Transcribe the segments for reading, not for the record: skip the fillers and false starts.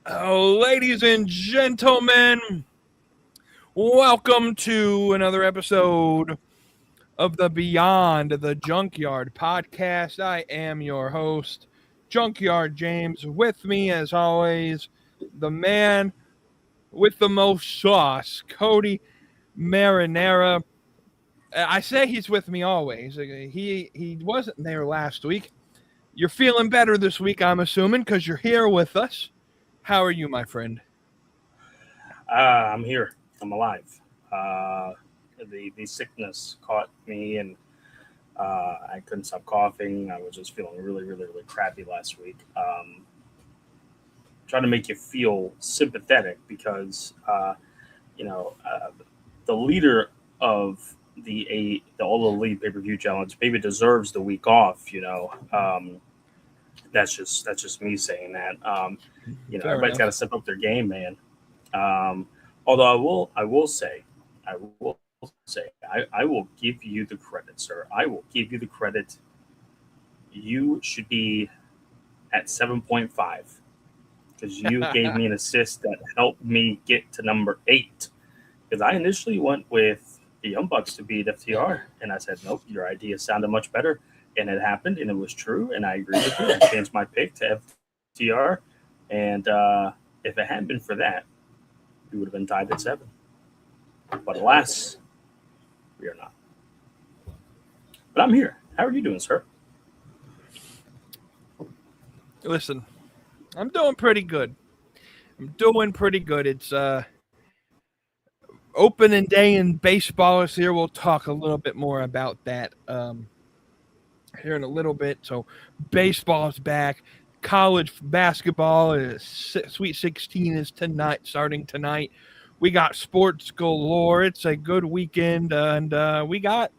Oh, ladies and gentlemen, welcome to another episode of the Beyond the Junkyard podcast. I am your host, Junkyard James. With me, as always, the man with the most sauce, Kody Marinara. I say he's with me always. He wasn't there last week. You're feeling better this week, I'm assuming, because you're here with us. How are you, my friend? I'm here. I'm alive. Uh, the sickness caught me, and I couldn't stop coughing. I was just feeling really crappy last week. Trying to make you feel sympathetic because you know uh, the leader of the All Elite Pay Per View Challenge maybe deserves the week off. That's just me saying that. Fair Everybody's got enough. to step up their game, man. Um, Although I will give you the credit, sir. I will give you the credit. You should be at 7.5 because you gave me an assist that helped me get to number 8. Because I initially went with the Young Bucks to beat FTR, and I said, nope, your idea sounded much better, and it happened, and it was true, and I agree with you. I changed my pick to FTR, and if it hadn't been for that, we would have been tied at 7. But alas, we are not. But I'm here. How are you doing, sir? Listen, I'm doing pretty good. I'm doing pretty good. It's opening day in baseball is here. We'll talk a little bit more about that here in a little bit. So baseball is back. College basketball is Sweet 16 is tonight, starting tonight. We got sports galore. It's a good weekend, and we got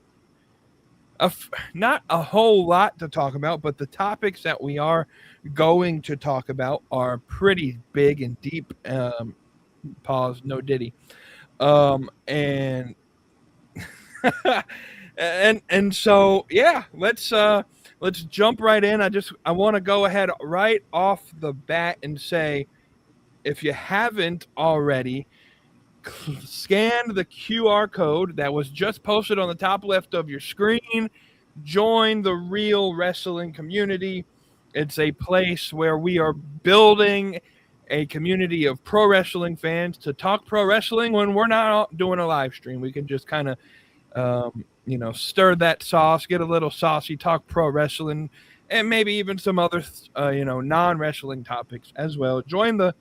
not a whole lot to talk about, but the topics that we are going to talk about are pretty big and deep. Pause, no diddy. And and so yeah, let's jump right in. I want to go ahead right off the bat and say, if you haven't already, scan the QR code that was just posted on the top left of your screen. Join the real wrestling community. It's a place where we are building a community of pro wrestling fans to talk pro wrestling when we're not doing a live stream. We can just kind of, stir that sauce, get a little saucy, talk pro wrestling, and maybe even some other, non wrestling topics as well. Join the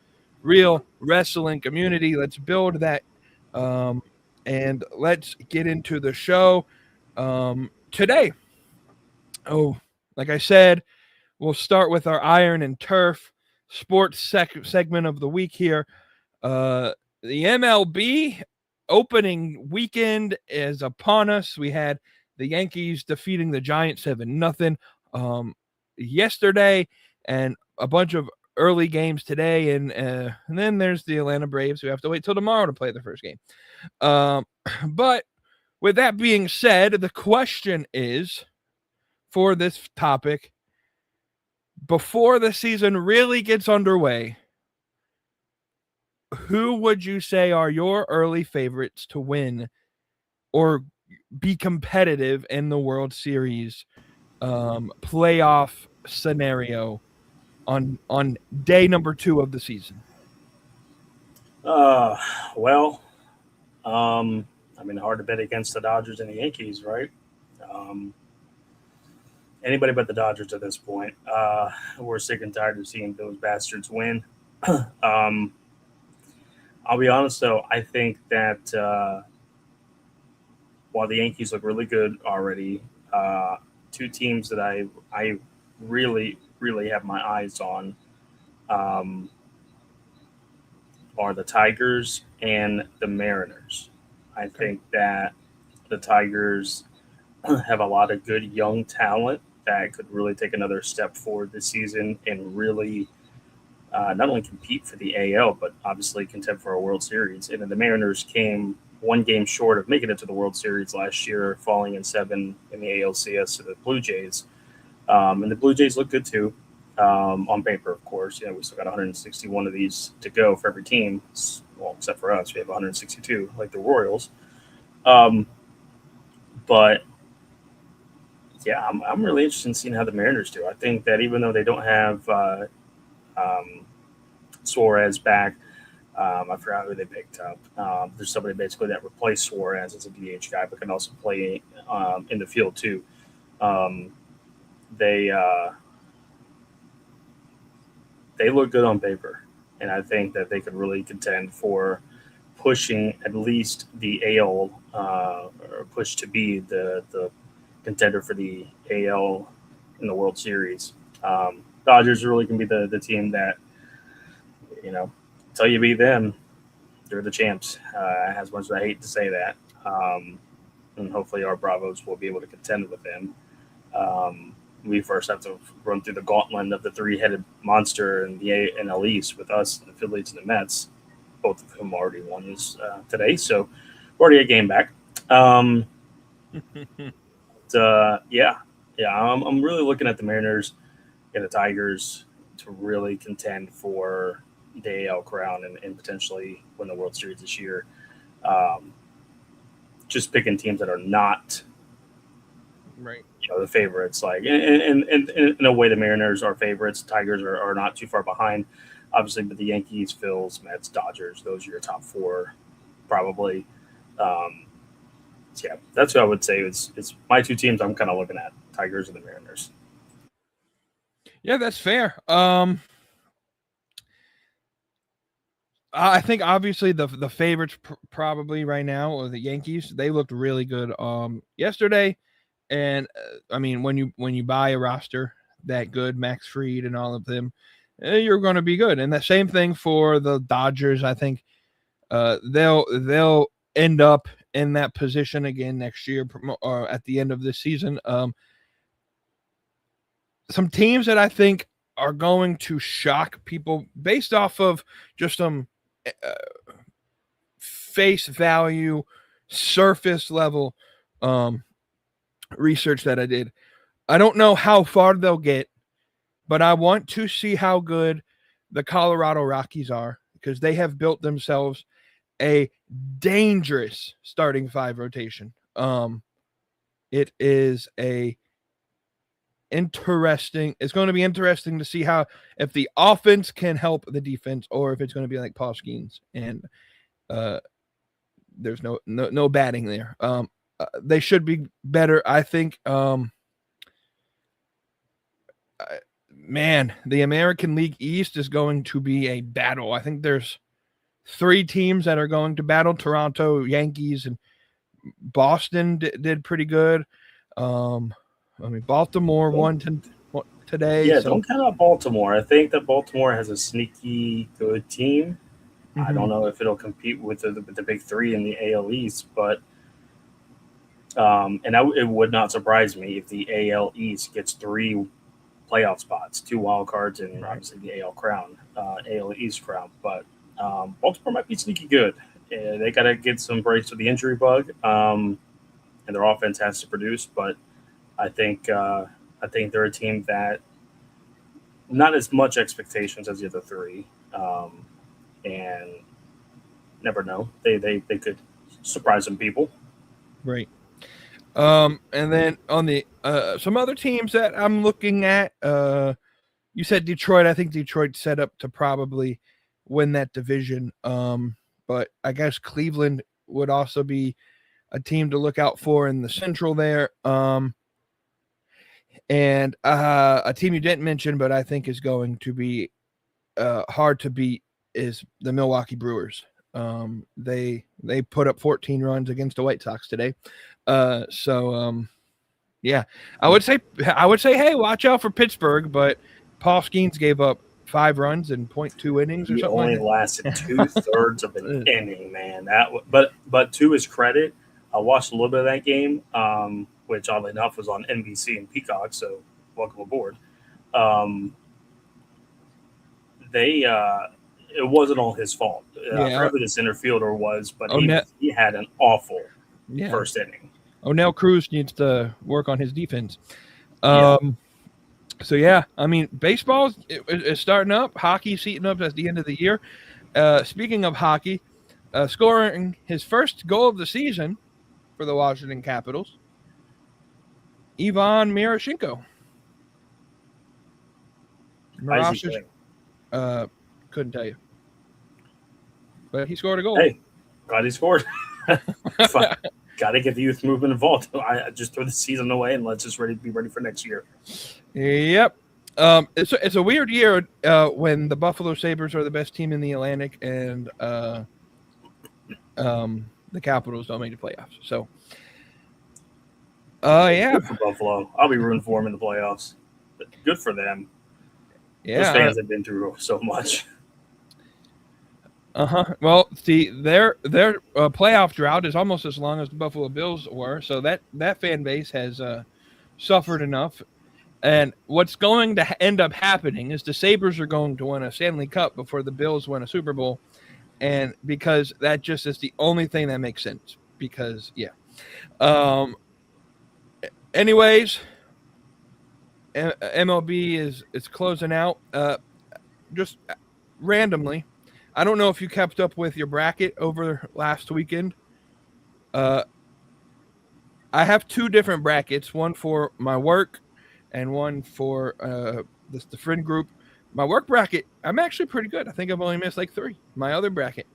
real wrestling community. Let's build that, and let's get into the show today. Oh, like I said, we'll start with our Iron and Turf sports segment of the week here. Uh, the MLB opening weekend is upon us. We had the Yankees defeating the Giants 7-0 yesterday, and a bunch of early games today, and then there's the Atlanta Braves who have to wait till tomorrow to play the first game. But with that being said, the question is for this topic, before the season really gets underway, who would you say are your early favorites to win or be competitive in the World Series playoff scenario on day number 2 of the season? Uh, well, hard to bet against the Dodgers and the Yankees, right? Um, Anybody but the Dodgers at this point. We're sick and tired of seeing those bastards win. um, I'll be honest, though. I think that while the Yankees look really good already, two teams that I really have my eyes on um, are the Tigers and the Mariners. I Okay. think that the Tigers have a lot of good young talent that could really take another step forward this season and really not only compete for the AL, but obviously contend for a World Series. And then the Mariners came one game short of making it to the World Series last year, falling in 7 in the ALCS to the Blue Jays. And the Blue Jays look good too. on paper, of course. We still got 161 of these to go for every team. Well, except for us, we have 162, like the Royals. But yeah, I'm really interested in seeing how the Mariners do. I think that even though they don't have Suarez back, I forgot who they picked up. There's somebody basically that replaced Suarez as a DH guy, but can also play in the field too. They look good on paper, and I think that they could really contend for pushing at least the AL or push to be the contender for the AL in the World Series. Dodgers really can be the team that, until you beat them, they're the champs. As much as I hate to say that, and hopefully our Bravos will be able to contend with them. We first have to run through the gauntlet of the three-headed monster in the NL East with us, the Phillies, and the Mets, both of whom already won this today. So we're already a game back. I'm really looking at the Mariners and the Tigers to really contend for the AL crown and potentially win the World Series this year. Just picking teams that are not right. The favorites, like in a way, the Mariners are favorites. Tigers are not too far behind, obviously, but the Yankees, Phils, Mets, Dodgers, those are your top four, probably. Yeah, that's what I would say. It's my two teams I'm kind of looking at: Tigers and the Mariners. Yeah, that's fair. I think obviously the favorites probably right now are the Yankees. They looked really good yesterday. And I mean, when you buy a roster that good, Max Fried and all of them, you're going to be good. And the same thing for the Dodgers. I think they'll end up in that position again next year or at the end of this season. Some teams that I think are going to shock people based off of just some face value, surface level research that I did. I don't know how far they'll get, but I want to see how good the Colorado Rockies are because they have built themselves a dangerous starting five rotation. It is it's going to be interesting to see if the offense can help the defense or if it's going to be like Paul Skeens and there's no batting there. They should be better, I think. Man, the American League East is going to be a battle. I think there's 3 teams that are going to battle: Toronto, Yankees, and Boston did pretty good. Baltimore won today. Yeah, so don't count out Baltimore. I think that Baltimore has a sneaky good team. Mm-hmm. I don't know if it'll compete with the big 3 in the AL East, but it would not surprise me if the AL East gets 3 playoff spots, 2 wild cards, and obviously the AL East crown. But Baltimore might be sneaky good. They got to get some breaks with the injury bug, and their offense has to produce. But I think they're a team that not as much expectations as the other 3, and never know. They could surprise some people. Right. And then on the some other teams that I'm looking at, you said Detroit. I think Detroit's set up to probably win that division. But I guess Cleveland would also be a team to look out for in the Central there. And a team you didn't mention, but I think is going to be hard to beat is the Milwaukee Brewers. They put up 14 runs against the White Sox today. Yeah, I would say, hey, watch out for Pittsburgh, but Paul Skeens gave up 5 runs in 0.2 innings or he something. Only lasted 2/3 of an inning, man. But to his credit, I watched a little bit of that game, which oddly enough was on NBC and Peacock. So welcome aboard. It wasn't all his fault. Whoever the center fielder was, but he had an awful first inning. O'Neill Cruz needs to work on his defense. So yeah, I mean, baseball is starting up. Hockey's heating up at the end of the year. Speaking of hockey, scoring his first goal of the season for the Washington Capitals, Ivan Miroshnichenko. How is he Mirage, doing? couldn't tell you, but he scored a goal. Hey, glad he scored. Got to get the youth movement involved. I just throw the season away and let's just be ready for next year. Yep. It's a weird year when the Buffalo Sabres are the best team in the Atlantic and the Capitals don't make the playoffs. So, yeah. Good for Buffalo. I'll be rooting for them in the playoffs. But good for them. Yeah. Those fans have been through so much. Well, see, their playoff drought is almost as long as the Buffalo Bills were, so that fan base has suffered enough. And what's going to end up happening is the Sabres are going to win a Stanley Cup before the Bills win a Super Bowl, and because that just is the only thing that makes sense. Because yeah. Anyways, MLB is closing out. Just randomly. I don't know if you kept up with your bracket over last weekend. I have two different brackets, one for my work and one for the friend group. My work bracket, I'm actually pretty good. I think I've only missed like 3. My other bracket,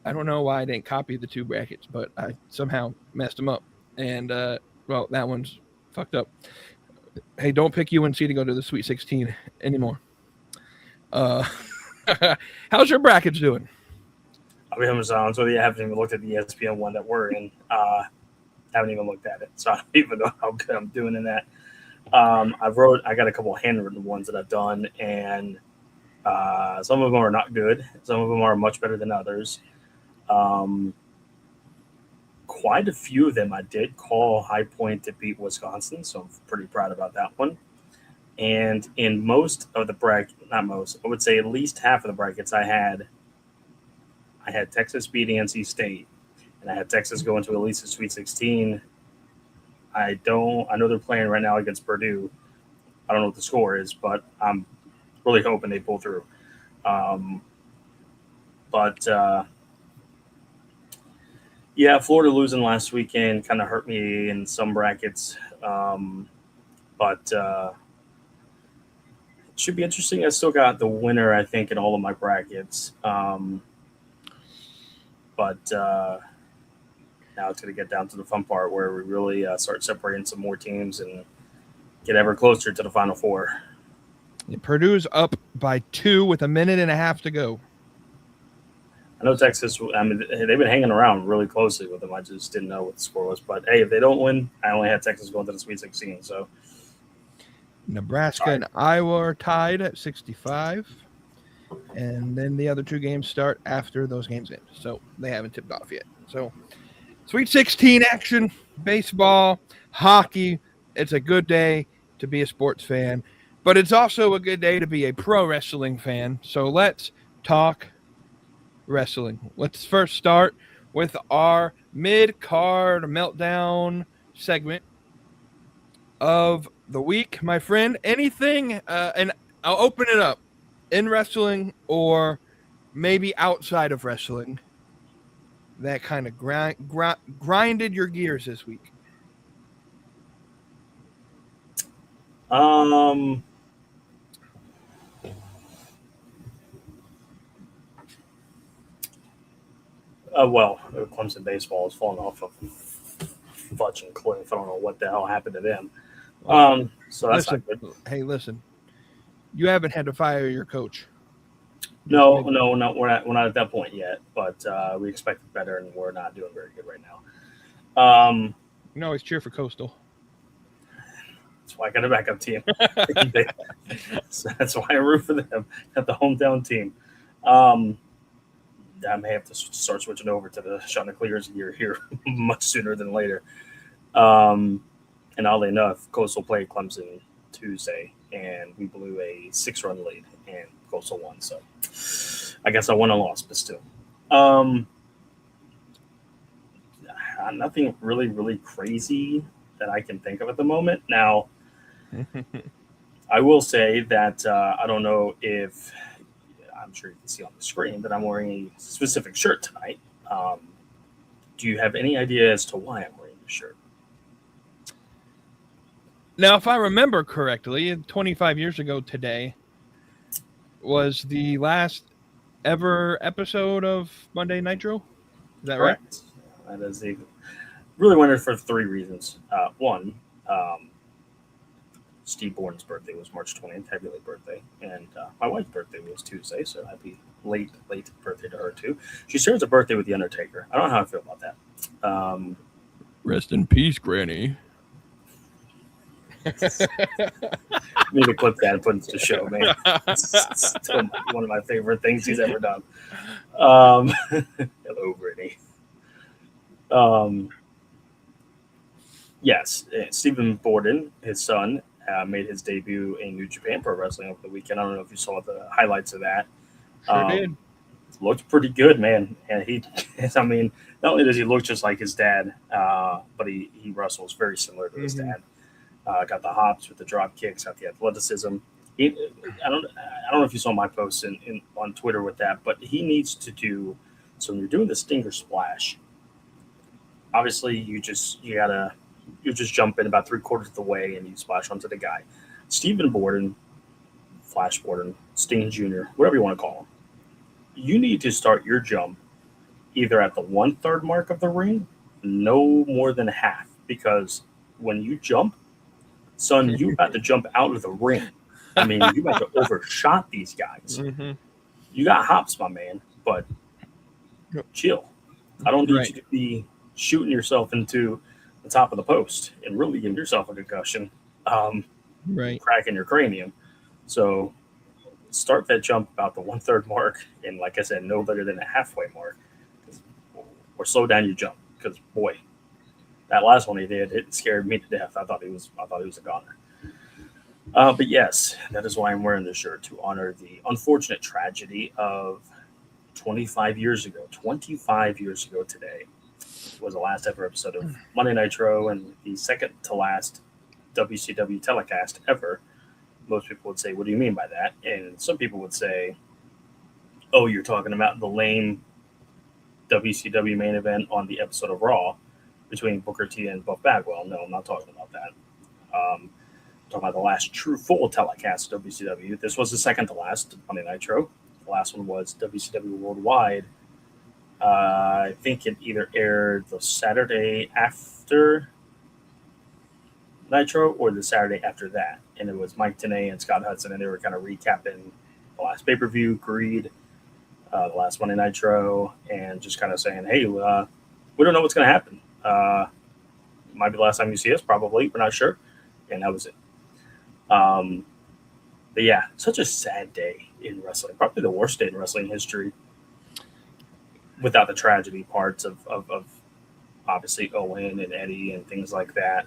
I don't know why I didn't copy the 2 brackets, but I somehow messed them up. And, well, that one's fucked up. Hey, don't pick UNC to go to the Sweet 16 anymore. How's your brackets doing? I'll be honest with you. I haven't even looked at the ESPN one that we're in. Haven't even looked at it, so I don't even know how good I'm doing in that. I got a couple of handwritten ones that I've done, and some of them are not good. Some of them are much better than others. Quite a few of them I did call High Point to beat Wisconsin, so I'm pretty proud about that one. And in most of the not most, I would say at least half of the brackets I had Texas beating NC State, and I had Texas going to at least the Sweet 16. I know they're playing right now against Purdue. I don't know what the score is, but I'm really hoping they pull through. Yeah, Florida losing last weekend kind of hurt me in some brackets. But it should be interesting. I still got the winner, I think, in all of my brackets. But now it's going to get down to the fun part where we really start separating some more teams and get ever closer to the Final Four. Purdue's up by 2 with a minute and a half to go. I know Texas, they've been hanging around really closely with them. I just didn't know what the score was. But, hey, if they don't win, I only had Texas going to the Sweet 16. So Nebraska and Iowa are tied at 65. And then the other 2 games start after those games end. So they haven't tipped off yet. So Sweet 16 action, baseball, hockey. It's a good day to be a sports fan. But it's also a good day to be a pro wrestling fan. So let's talk wrestling. Let's first start with our mid-card meltdown segment of the week, my friend. Anything, and I'll open it up, in wrestling or maybe outside of wrestling, that kind of grinded your gears this week? Well, Clemson baseball has fallen off of fudging cliff. I don't know what the hell happened to them. So that's not good. Hey, listen, you haven't had to fire your coach. No, we're not at that point yet. But we expected better, and we're not doing very good right now. You can always cheer for Coastal. That's why I got a backup team. So that's why I root for them at the hometown team. I may have to start switching over to the Chanticleers gear here much sooner than later. And oddly enough, Coastal played Clemson Tuesday, and we blew a 6-run lead, and Coastal won. So I guess I won and lost, but still. Nothing really, really crazy that I can think of at the moment. Now, I will say that I don't know if I'm sure you can see on the screen that I'm wearing a specific shirt tonight. Um, do you have any idea as to why I'm wearing this shirt? Now, if I remember correctly, 25 years ago today was the last ever episode of Monday Nitro. Is that right? Correct. That is the really wondered for three reasons. One, Steve Borden's birthday was March 20th, happy late birthday, and my wife's birthday was Tuesday, so happy late birthday to her too. She shares a birthday with the Undertaker. I don't know how I feel about that. Rest in peace, Granny. Need to clip that and put it to the show, man. It's still one of my favorite things he's ever done. Hello, Brittany. Yes, Stephen Borden, his son, made his debut in New Japan Pro Wrestling over the weekend. I don't know if you saw the highlights of that. Sure did. Looked pretty good, man. And he, I mean, not only does he look just like his dad, but he wrestles very similar to his dad. Got the hops with the drop kicks, got the athleticism. I don't know if you saw my post on Twitter with that, but he needs to do. So when you're doing the Stinger Splash, obviously you just jump in about 3/4 of the way and you splash onto the guy. Stephen Borden, Flash Borden, Sting Jr., whatever you want to call him. You need to start your jump either at the 1/3 mark of the ring, no more than half, because when you jump, son, you got to jump out of the ring. I mean, you got to overshot these guys. Mm-hmm. You got hops, my man, but chill. I don't need you to be shooting yourself into the top of the post and really giving yourself a concussion, cracking your cranium. So start that jump about the 1/3 mark, and like I said, no better than a halfway mark, or slow down your jump, because boy, that last one he did, it scared me to death. I thought he was a goner. But yes, that is why I'm wearing this shirt, to honor the unfortunate tragedy of 25 years ago. 25 years ago today was the last ever episode of Monday Nitro, and the second to last WCW telecast ever. Most people would say, what do you mean by that? And some people would say, oh, you're talking about the lame WCW main event on the episode of Raw between Booker T and Buff Bagwell. No, I'm not talking about that. I'm talking about the last true full telecast of WCW. This was the second to last Monday Nitro. The last one was WCW Worldwide. I think it either aired the Saturday after Nitro or the Saturday after that. And it was Mike Tenay and Scott Hudson, and they were kind of recapping the last pay-per-view, Greed, the last Monday Nitro, and just kind of saying, hey, we don't know what's going to happen. Might be the last time you see us, probably. We're not sure. And that was it. But yeah, such a sad day in wrestling. Probably the worst day in wrestling history, without the tragedy parts of obviously Owen and Eddie and things like that.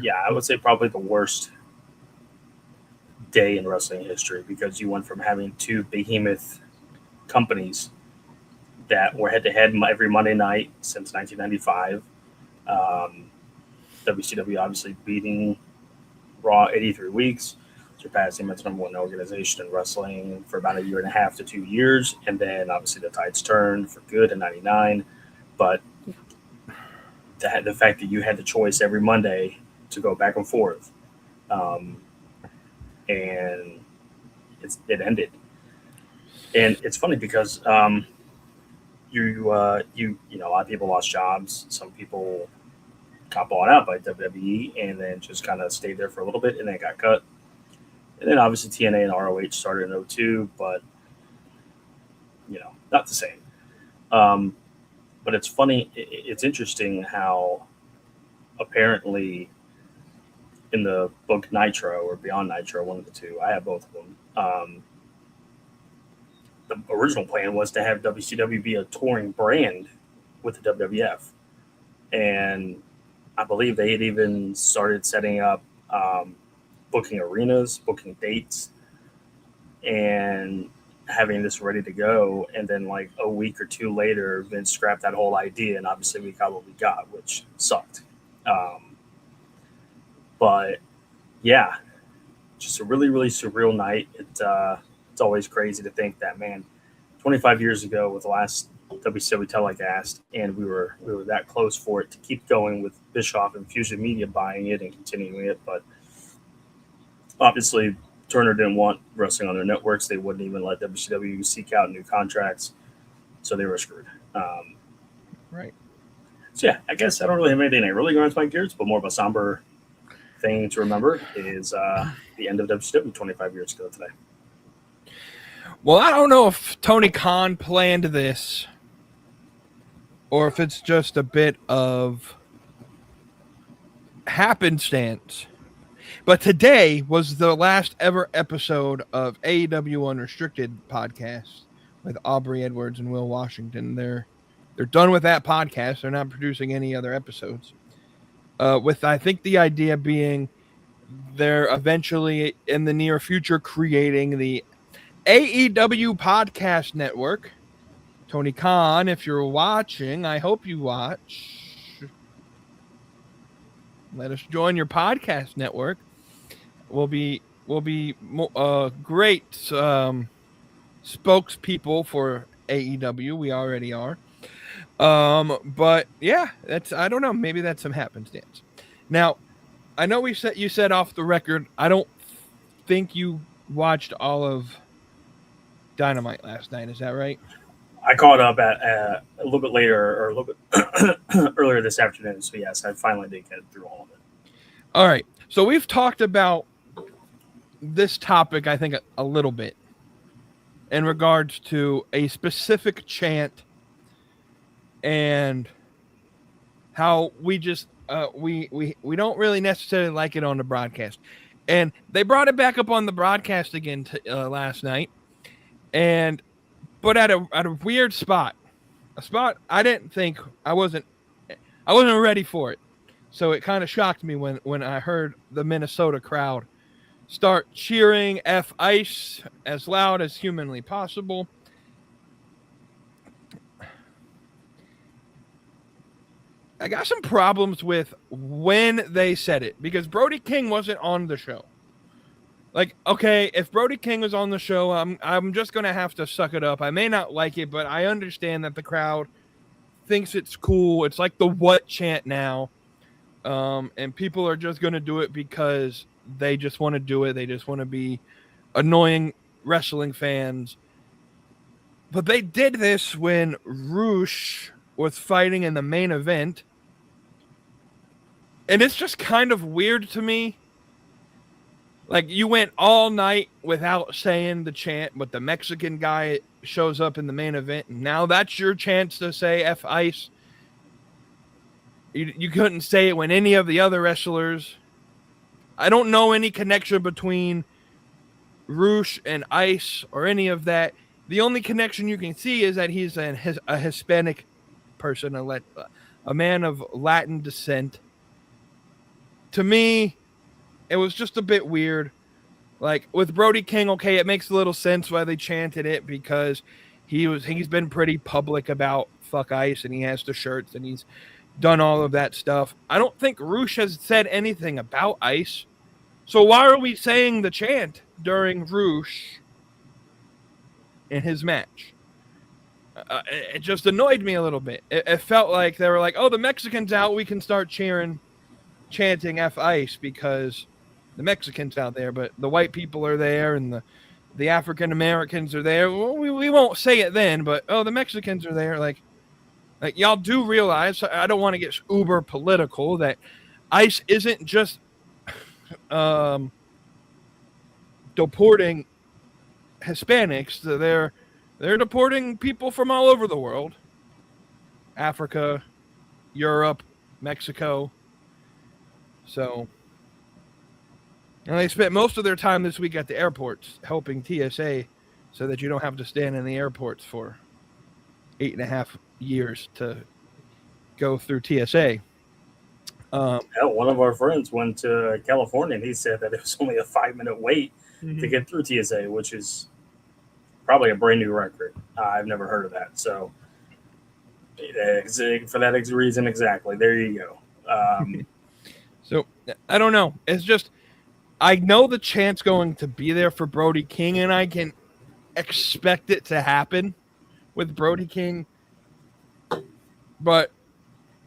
Yeah, I would say probably the worst day in wrestling history, because you went from having two behemoth companies that were head-to-head every Monday night since 1995. WCW obviously beating Raw 83 weeks, surpassing its number one organization in wrestling for about 1.5 to 2 years. And then obviously the tides turned for good in 99. But the fact that you had the choice every Monday to go back and forth, and it ended. And it's funny because you know, a lot of people lost jobs. Some people got bought out by WWE and then just kind of stayed there for a little bit and then got cut. And then obviously TNA and ROH started in 2002, but you know, not the same. But it's funny. It's interesting how apparently in the book Nitro or Beyond Nitro, one of the two, I have both of them. The original plan was to have WCW be a touring brand with the WWF. And I believe they had even started setting up booking arenas, booking dates, and having this ready to go. And then like a week or two later, Vince scrapped that whole idea. And obviously we got what we got, which sucked. But yeah, just a really, really surreal night. It's always crazy to think that, man, 25 years ago with the last WCW telecast, and we were that close for it to keep going with Bischoff and Fusion Media buying it and continuing it. But obviously, Turner didn't want wrestling on their networks. They wouldn't even let WCW seek out new contracts, so they were screwed. Right. So yeah, I guess I don't really have anything that really grinds my gears, but more of a somber thing to remember is the end of WCW 25 years ago today. Well, I don't know if Tony Khan planned this or if it's just a bit of happenstance. But today was the last ever episode of AEW Unrestricted podcast with Aubrey Edwards and Will Washington. They're done with that podcast. They're not producing any other episodes. With, I think, the idea being they're eventually in the near future creating the AEW Podcast Network. Tony Khan, if you're watching, I hope you watch. Let us join your podcast network. We'll be great spokespeople for AEW. We already are. But yeah, I don't know. Maybe that's some happenstance. Now, I know you said off the record, I don't think you watched all of Dynamite last night. Is that right? I caught up at a little bit later, or a little bit earlier this afternoon. So yes, I finally did get through all of it. All right. So we've talked about this topic, I think, a little bit in regards to a specific chant and how we just we don't really necessarily like it on the broadcast. And they brought it back up on the broadcast again last night, but at a weird spot, a spot I didn't think I wasn't ready for it. So it kind of shocked me when I heard the Minnesota crowd start cheering F Ice as loud as humanly possible. I got some problems with when they said it because Brody King wasn't on the show. Like, okay, if Brody King was on the show, I'm just going to have to suck it up. I may not like it, but I understand that the crowd thinks it's cool. It's like the what chant now. And people are just going to do it because they just want to do it. They just want to be annoying wrestling fans. But they did this when Roosh was fighting in the main event. And it's just kind of weird to me. Like, you went all night without saying the chant, but the Mexican guy shows up in the main event, and now that's your chance to say F Ice. You couldn't say it when any of the other wrestlers. I don't know any connection between Roosh and Ice or any of that. The only connection you can see is that he's a Hispanic person, a man of Latin descent. To me, it was just a bit weird. Like, with Brody King, okay, it makes a little sense why they chanted it because he's been pretty public about fuck Ice, and he has the shirts, and he's done all of that stuff. I don't think Roosh has said anything about Ice. So why are we saying the chant during Roosh in his match? It just annoyed me a little bit. It felt like they were like, oh, the Mexican's out, we can start chanting F Ice because the Mexicans out there, but the white people are there and the African Americans are there. Well, we won't say it then, but the Mexicans are there. Like y'all do realize, I don't want to get uber political, that Ice isn't just deporting Hispanics. They're deporting people from all over the world. Africa, Europe, Mexico. So, and they spent most of their time this week at the airports helping TSA so that you don't have to stand in the airports for 8.5 years to go through TSA. One of our friends went to California, and he said that it was only a 5-minute wait to get through TSA, which is probably a brand new record. I've never heard of that. So, for that reason, exactly. There you go. So I don't know. It's just I know the chance going to be there for Brody King, and I can expect it to happen with Brody King. But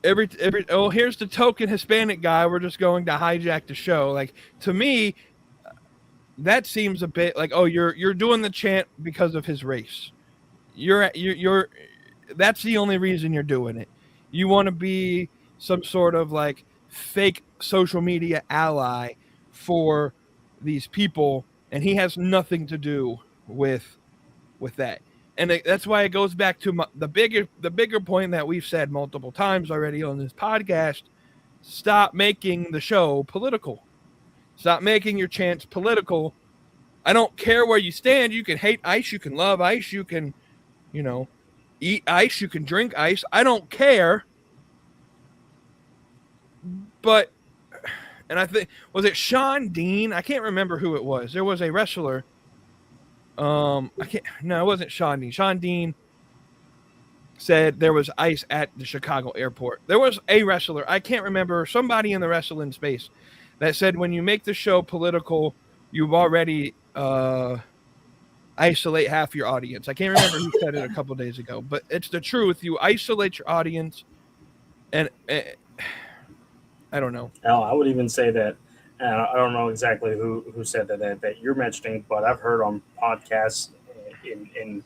every here's the token Hispanic guy. We're just going to hijack the show. Like, to me, that seems a bit like, oh, you're doing the chant because of his race. You're that's the only reason you're doing it. You want to be some sort of like fake social media ally for these people, and he has nothing to do with that. And that's why it goes back to the bigger point that we've said multiple times already on this podcast. Stop making the show political. Stop making your chants political. I don't care where you stand. You can hate ice. You can love ice. You can, eat ice. You can drink ice. I don't care. But, and I think, was it Sean Dean? I can't remember who it was. There was a wrestler. It wasn't Sean Dean. Sean Dean said there was ice at the Chicago airport. There was a wrestler, I can't remember, somebody in the wrestling space that said when you make the show political, you've already isolate half your audience. I can't remember who said it a couple days ago, but it's the truth. You isolate your audience, and I don't know. No, I would even say that. I don't know exactly who said that you're mentioning, but I've heard on podcasts in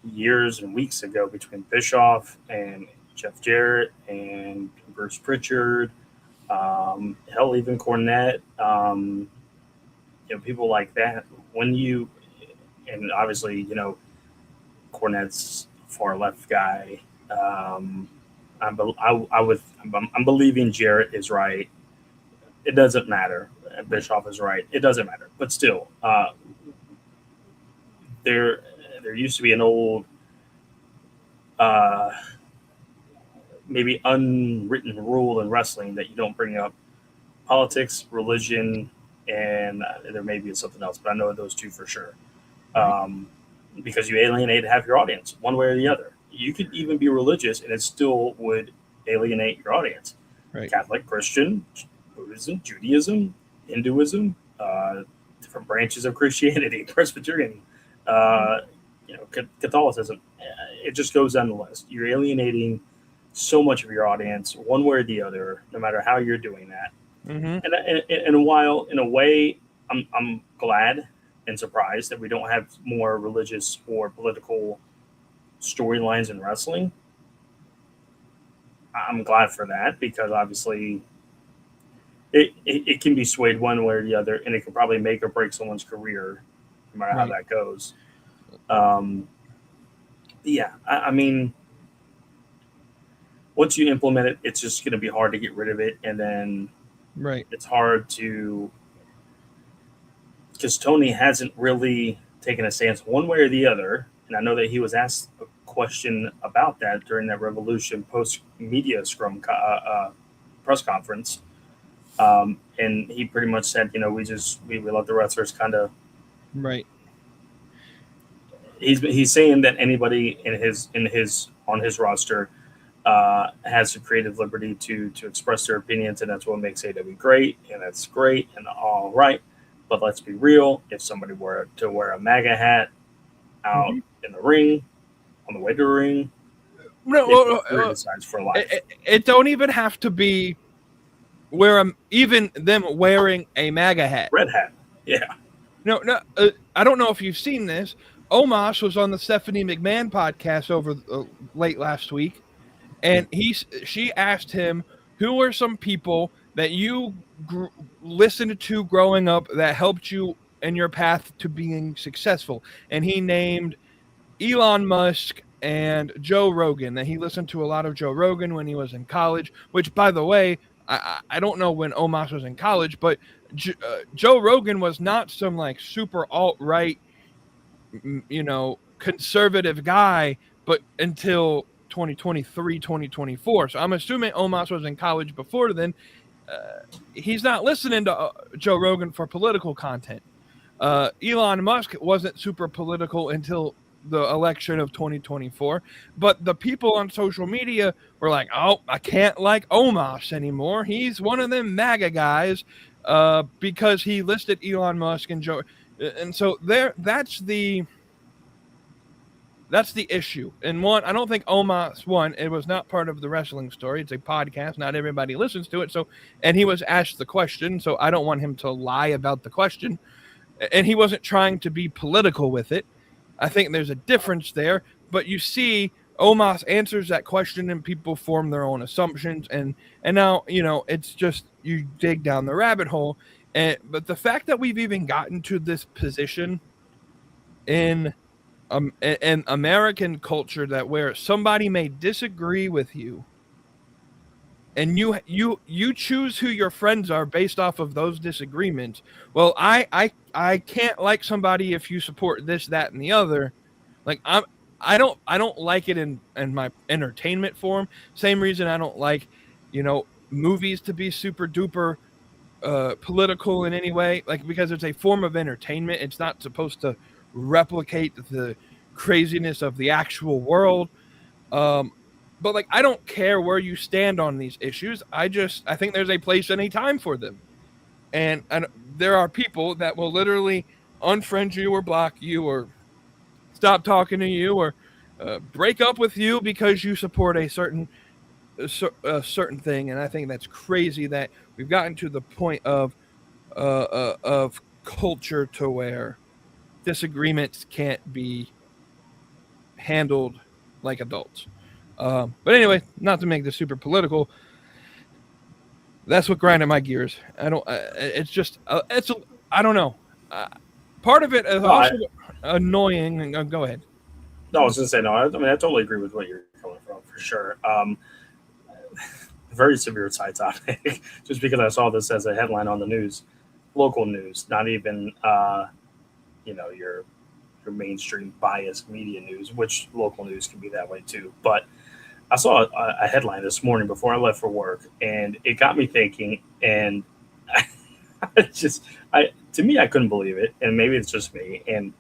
years and weeks ago between Bischoff and Jeff Jarrett and Bruce Pritchard, hell, even Cornette, people like that. When you, and obviously, Cornette's a far left guy. I'm believing Jarrett is right. It doesn't matter. Bischoff is right. It doesn't matter. But still, there used to be an old, maybe unwritten rule in wrestling that you don't bring up politics, religion, and there may be something else, but I know those two for sure. Because you alienate half your audience, one way or the other. You could even be religious, and it still would alienate your audience. Right. Catholic, Christian, Buddhism, Judaism, Hinduism, different branches of Christianity, Presbyterian, Catholicism. It just goes down the list. You're alienating so much of your audience, one way or the other, no matter how you're doing that. Mm-hmm. And while in a way, I'm glad and surprised that we don't have more religious or political storylines in wrestling. I'm glad for that, because obviously it can be swayed one way or the other, and it can probably make or break someone's career, no matter how that goes. I mean, once you implement it, it's just going to be hard to get rid of it, and then it's hard to, because Tony hasn't really taken a stance one way or the other, and I know that he was asked a question about that during that Revolution post-media scrum press conference. And he pretty much said, we let the wrestlers kind of. Right. He's saying that anybody on his roster has the creative liberty to express their opinions, and that's what makes AW great, and that's great and all right. But let's be real: if somebody were to wear a MAGA hat out in the ring, on the way to the ring, signs for life. It don't even have to be even them wearing a MAGA hat. Red hat. Yeah. No. I don't know if you've seen this. Omos was on the Stephanie McMahon podcast over late last week, and she asked him, who are some people that you listened to growing up that helped you in your path to being successful? And he named Elon Musk and Joe Rogan. That he listened to a lot of Joe Rogan when he was in college, which, by the way, I don't know when Omos was in college, but Joe Rogan was not some like super alt-right, conservative guy, but until 2023, 2024. So I'm assuming Omos was in college before then. He's not listening to Joe Rogan for political content. Elon Musk wasn't super political until the election of 2024. But the people on social media were like, "Oh, I can't like Omos anymore. He's one of them MAGA guys because he listed Elon Musk and Joe." And so that's the issue. And one, I don't think Omos won. It was not part of the wrestling story. It's a podcast. Not everybody listens to it. So, and he was asked the question. So I don't want him to lie about the question. And he wasn't trying to be political with it. I think there's a difference there. But you see, Omos answers that question, and people form their own assumptions. And now, it's just you dig down the rabbit hole. But the fact that we've even gotten to this position in American culture, that where somebody may disagree with you, and you choose who your friends are based off of those disagreements. Well, I can't like somebody if you support this, that, and the other. Like I don't like it in my entertainment form. Same reason I don't like, movies to be super duper political in any way, like, because it's a form of entertainment. It's not supposed to replicate the craziness of the actual world. But like, I don't care where you stand on these issues. I think there's a place and a time for them. And there are people that will literally unfriend you or block you or stop talking to you or break up with you because you support a certain thing. And I think that's crazy that we've gotten to the point of culture to where disagreements can't be handled like adults. But anyway, not to make this super political, that's what grinded my gears. I don't know. Part of it is also annoying. Go ahead. No, I was going to say, no, I mean, I totally agree with what you're coming from, for sure. Very severe side topic, just because I saw this as a headline on the news, local news, not even, your mainstream biased media news, which local news can be that way too. But I saw a headline this morning before I left for work, and it got me thinking. And to me, I couldn't believe it, and maybe it's just me. And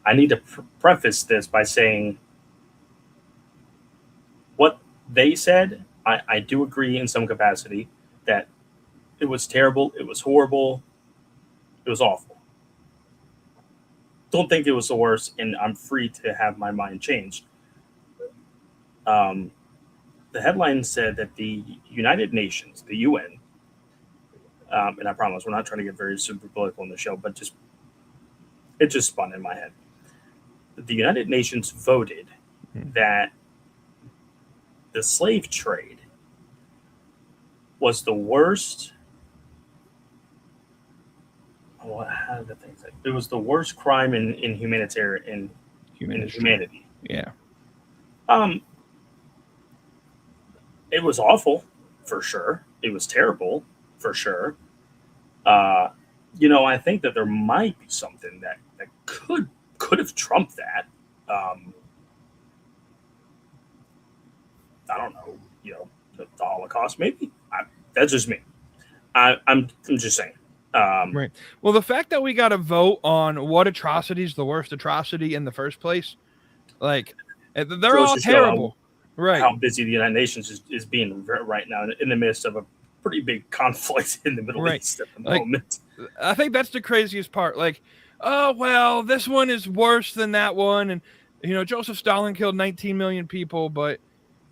I need to preface this by saying what they said. I do agree in some capacity that it was terrible, it was horrible, it was awful. Don't think it was the worst, and I'm free to have my mind changed. The headline said that the United Nations, the UN, and I promise we're not trying to get very super political in the show, but it just spun in my head. The United Nations voted that the slave trade was the worst. How did the thing say? It was the worst crime in humanity. Yeah. It was awful, for sure. It was terrible, for sure. I think that there might be something that could have trumped that. I don't know. The Holocaust, maybe. That's just me. I'm just saying. Right. Well, the fact that we got to vote on what atrocity is the worst atrocity in the first place, like, they're all terrible. Right. How busy the United Nations is being right now in the midst of a pretty big conflict in the Middle East at the moment. I think that's the craziest part. Like, oh, well, this one is worse than that one. And, Joseph Stalin killed 19 million people, but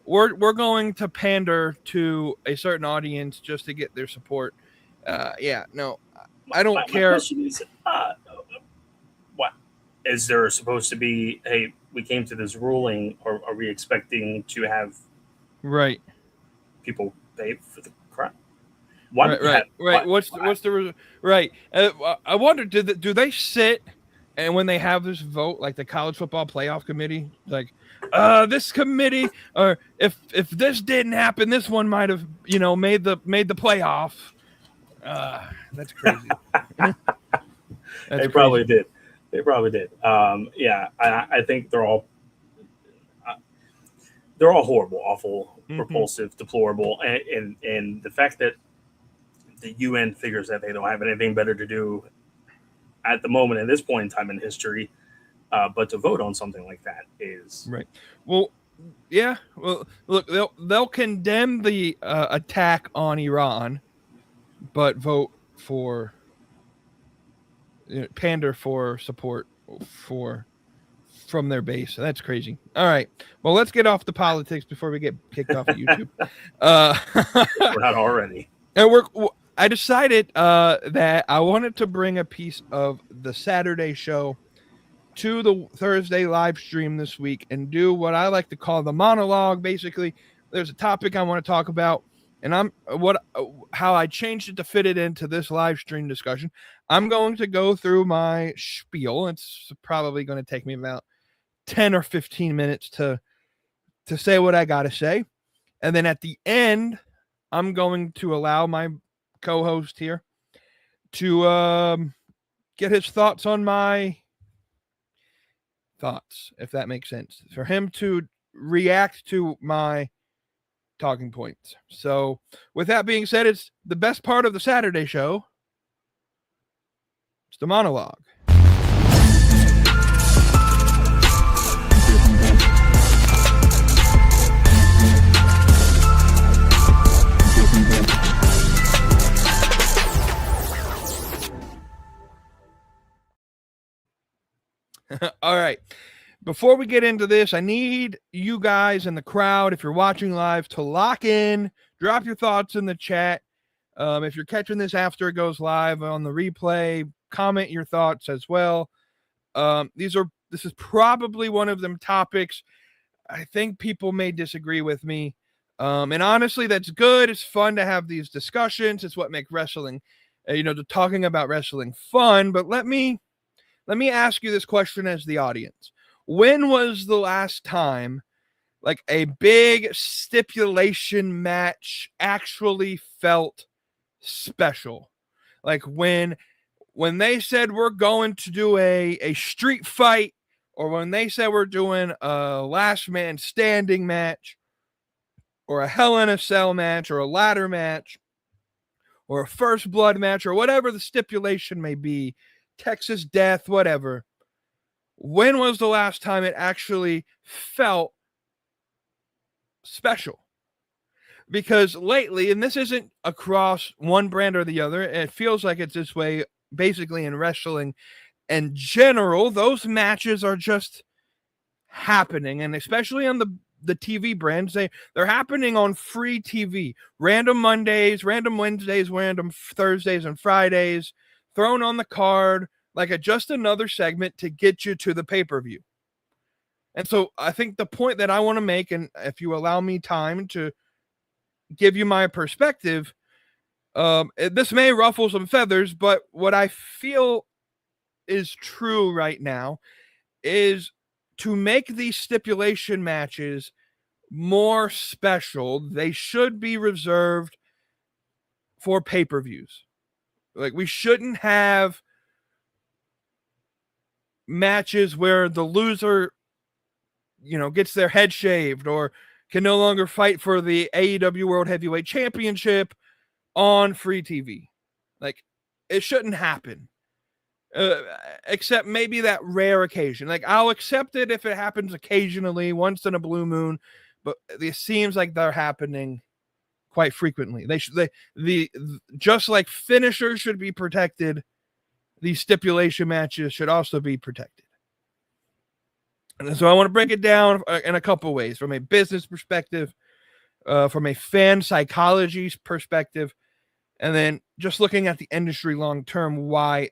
we're going to pander to a certain audience just to get their support. No, I don't care. My question is, what is there supposed to be? Hey, we came to this ruling, or are we expecting to have people pay for the crime? Right. What's the right? I wonder, do they sit and when they have this vote, like the college football playoff committee, like this committee, or if this didn't happen, this one might have made the playoff. That's crazy. They probably did. I think they're all horrible, awful, repulsive, deplorable, and the fact that the UN figures that they don't have anything better to do at the moment at this point in time in history But to vote on something like that is right. Well, yeah. Well, look, they'll condemn the attack on Iran, but vote for pander for support from their base. That's crazy. All right. Well, let's get off the politics before we get kicked off of YouTube. we're not already. And I decided that I wanted to bring a piece of the Saturday show to the Thursday live stream this week and do what I like to call the monologue. Basically, there's a topic I want to talk about, and how I changed it to fit it into this live stream discussion. I'm going to go through my spiel. It's probably going to take me about 10 or 15 minutes to say what I got to say. And then at the end, I'm going to allow my co-host here to get his thoughts on my thoughts, if that makes sense, for him to react to my talking points. So with that being said, it's the best part of the Saturday show. It's the monologue. All right. Before we get into this, I need you guys in the crowd, if you're watching live, to lock in, drop your thoughts in the chat. If you're catching this after it goes live on the replay, comment your thoughts as well. This is probably one of them topics I think people may disagree with me. And honestly, that's good. It's fun to have these discussions. It's what makes wrestling, talking about wrestling fun. But let me ask you this question as the audience. When was the last time like a big stipulation match actually felt special? Like when they said we're going to do a street fight, or when they said we're doing a last man standing match, or a Hell in a Cell match, or a ladder match, or a first blood match, or whatever the stipulation may be, Texas Death, whatever. When was the last time it actually felt special? Because lately, and this isn't across one brand or the other, it feels like it's this way basically in wrestling in general, those matches are just happening. And especially on the TV brands, they're happening on free TV. Random Mondays, random Wednesdays, random Thursdays and Fridays, thrown on the card, like just another segment to get you to the pay-per-view. And so I think the point that I want to make, and if you allow me time to give you my perspective, this may ruffle some feathers, but what I feel is true right now is to make these stipulation matches more special, they should be reserved for pay-per-views. Like, we shouldn't have matches where the loser, gets their head shaved or can no longer fight for the AEW World Heavyweight Championship on free TV. Like, it shouldn't happen. Except maybe that rare occasion. Like, I'll accept it if it happens occasionally, once in a blue moon, but it seems like they're happening quite frequently. Just like finishers should be protected, these stipulation matches should also be protected. And so I want to break it down in a couple ways, from a business perspective, from a fan psychology perspective, and then just looking at the industry long term, why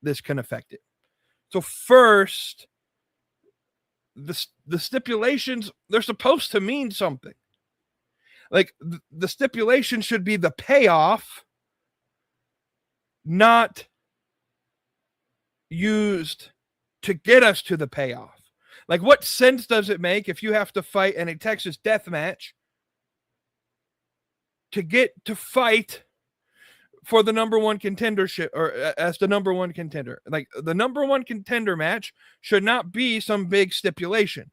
this can affect it. So first, the stipulations, they're supposed to mean something. Like, the stipulation should be the payoff, not used to get us to the payoff. Like, what sense does it make if you have to fight in a Texas death match to get to fight for the number one contendership, or as the number one contender? Like, the number one contender match should not be some big stipulation.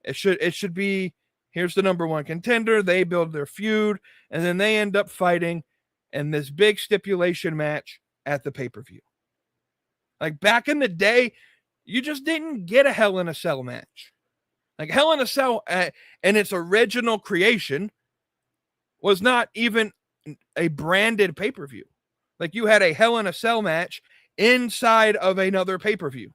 It should be, here's the number one contender, they build their feud, and then they end up fighting in this big stipulation match at the pay-per-view. Like, back in the day, You just didn't get a Hell in a Cell match. Like Hell in a Cell and its original creation was not even a branded pay-per-view. Like you had a Hell in a Cell match inside of another pay-per-view.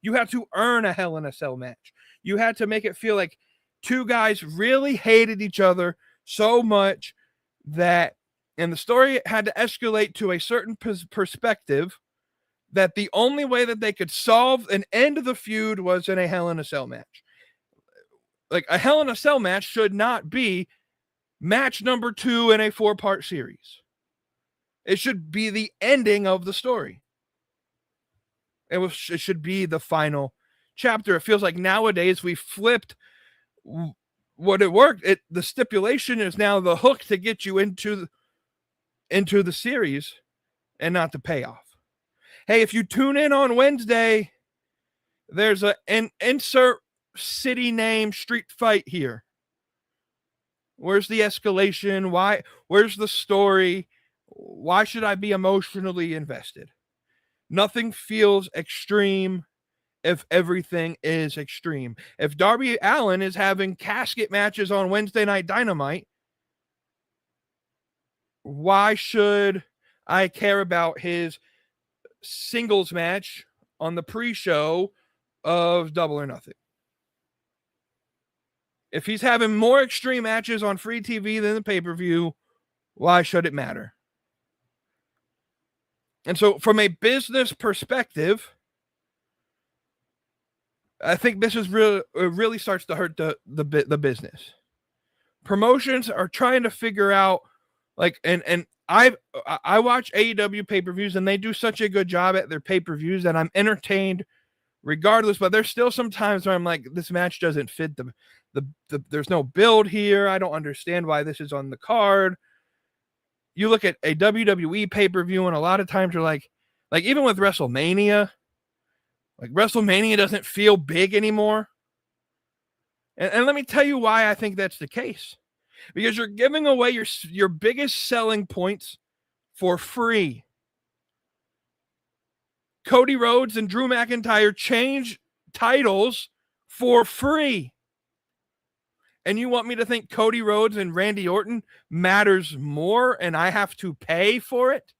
You had to earn a Hell in a Cell match. You had to make it feel like two guys really hated each other so much that, and the story had to escalate to a certain perspective that the only way that they could solve and end the feud was in a Hell in a Cell match. Like a Hell in a Cell match should not be match number 2 in a 4-part series. It should be the ending of the story. It should be the final chapter. It feels like nowadays we flipped what it worked. The stipulation is now the hook to get you into the series and not the payoff. Hey, if you tune in on Wednesday, there's an insert city name street fight here. Where's the escalation? Why? Where's the story? Why should I be emotionally invested? Nothing feels extreme if everything is extreme. If Darby Allin is having casket matches on Wednesday Night Dynamite, why should I care about his singles match on the pre-show of Double or Nothing? If he's having more extreme matches on free TV than the pay-per-view, why should it matter? And so from a business perspective, I think this is really starts to hurt the business. Promotions are trying to figure out, like, and I watch AEW pay-per-views and they do such a good job at their pay-per-views that I'm entertained regardless, but there's still some times where I'm like, this match doesn't fit there's no build here. I don't understand why this is on the card. You look at a WWE pay-per-view and a lot of times you're like even with WrestleMania, like WrestleMania doesn't feel big anymore. And let me tell you why I think that's the case. Because you're giving away your biggest selling points for free. Cody Rhodes and Drew McIntyre change titles for free. And you want me to think Cody Rhodes and Randy Orton matters more and I have to pay for it?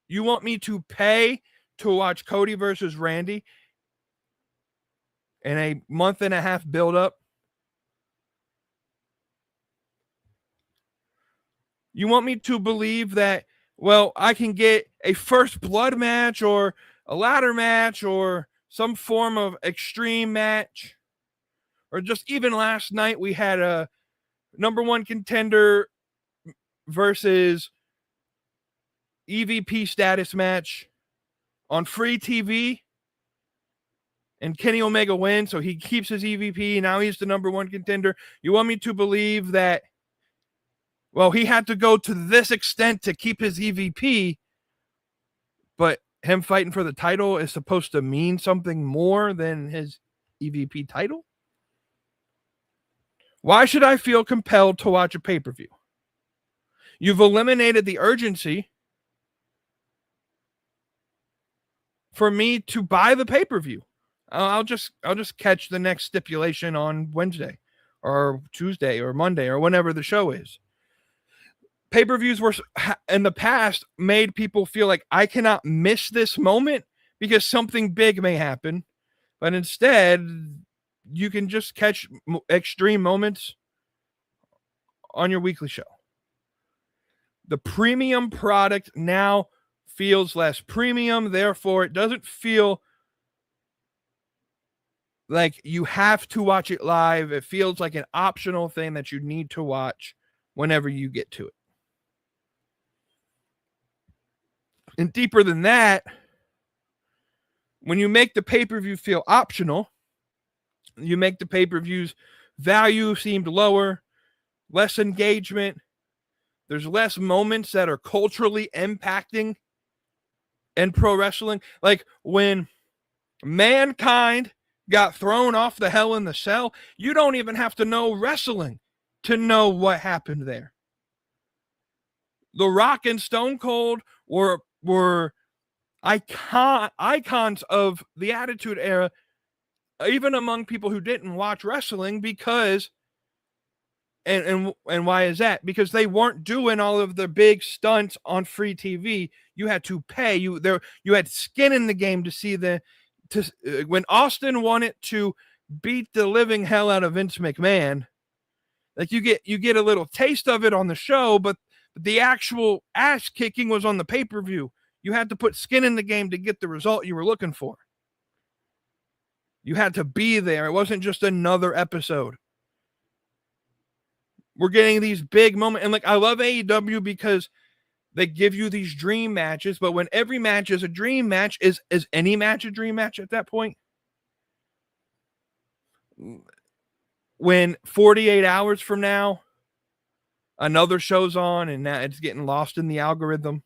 You want me to pay to watch Cody versus Randy in a month and a half build-up? You want me to believe that, well, I can get a first blood match or a ladder match or some form of extreme match? Or just even last night, we had a number 1 contender versus EVP status match on free TV. And Kenny Omega wins, so he keeps his EVP. Now he's the number 1 contender. You want me to believe that, well, he had to go to this extent to keep his EVP, but him fighting for the title is supposed to mean something more than his EVP title? Why should I feel compelled to watch a pay-per-view? You've eliminated the urgency for me to buy the pay-per-view. I'll just catch the next stipulation on Wednesday or Tuesday or Monday or whenever the show is. Pay-per-views were in the past made people feel like I cannot miss this moment because something big may happen, but instead you can just catch extreme moments on your weekly show. The premium product now feels less premium, therefore it doesn't feel like you have to watch it live. It feels like an optional thing that you need to watch whenever you get to it. And deeper than that, when you make the pay-per-view feel optional, you make the pay-per-view's value seemed lower, less engagement. There's less moments that are culturally impacting in pro wrestling. Like when Mankind got thrown off the Hell in the Cell, you don't even have to know wrestling to know what happened there. The Rock and Stone Cold were icons of the Attitude Era, even among people who didn't watch wrestling, because and why is that? Because they weren't doing all of the big stunts on free TV. You had to pay. You had skin in the game to see when Austin wanted to beat the living hell out of Vince McMahon. Like you get a little taste of it on the show, but the actual ass kicking was on the pay-per-view. You had to put skin in the game to get the result you were looking for. You had to be there. It wasn't just another episode. We're getting these big moments. And I love AEW because they give you these dream matches, but when every match is a dream match, is any match a dream match at that point? When 48 hours from now, another show's on and now it's getting lost in the algorithm.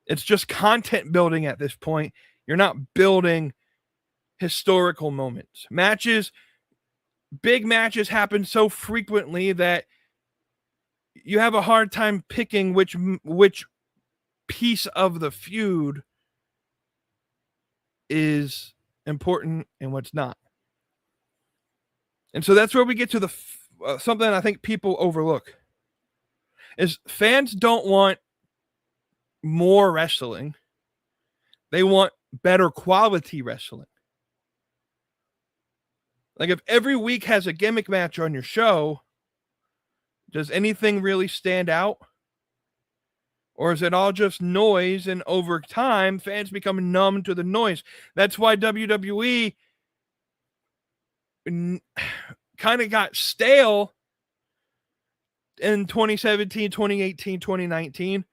It's just content building at this point. You're not building historical moments. Big matches happen so frequently that you have a hard time picking which piece of the feud is important and what's not. And so that's where we get to something I think people overlook is fans don't want more wrestling. They want better quality wrestling. Like if every week has a gimmick match on your show, does anything really stand out? Or is it all just noise? And over time, fans become numb to the noise. That's why WWE kind of got stale in 2017, 2018, 2019,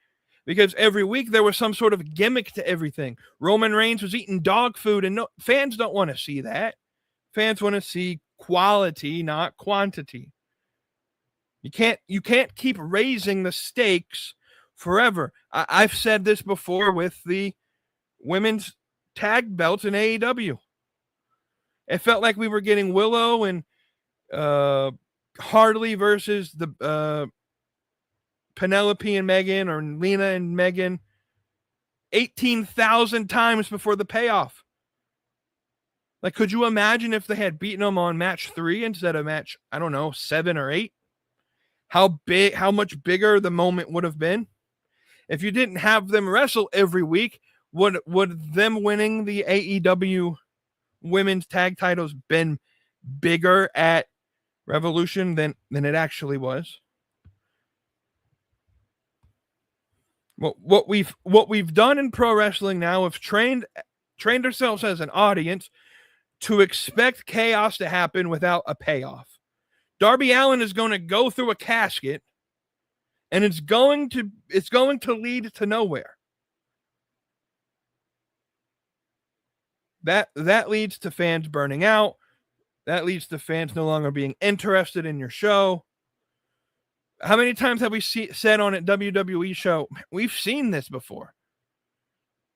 because every week there was some sort of gimmick to everything. Roman Reigns was eating dog food, and fans don't want to see that. Fans want to see quality, not quantity. You can't keep raising the stakes forever. I've said this before with the women's tag belts in AEW. It felt like we were getting Willow and Harley versus the Penelope and Megan, or Lena and Megan 18,000 times before the payoff. Like, could you imagine if they had beaten them on match 3 instead of match, 7 or 8? How much bigger the moment would have been? If you didn't have them wrestle every week, would them winning the AEW women's tag titles been bigger at Revolution than it actually was? Well, what we've done in pro wrestling now, we've trained ourselves as an audience to expect chaos to happen without a payoff. Darby Allin is going to go through a casket, and it's going to lead to nowhere. That leads to fans burning out. That leads to fans no longer being interested in your show. How many times have we said on a WWE show, we've seen this before?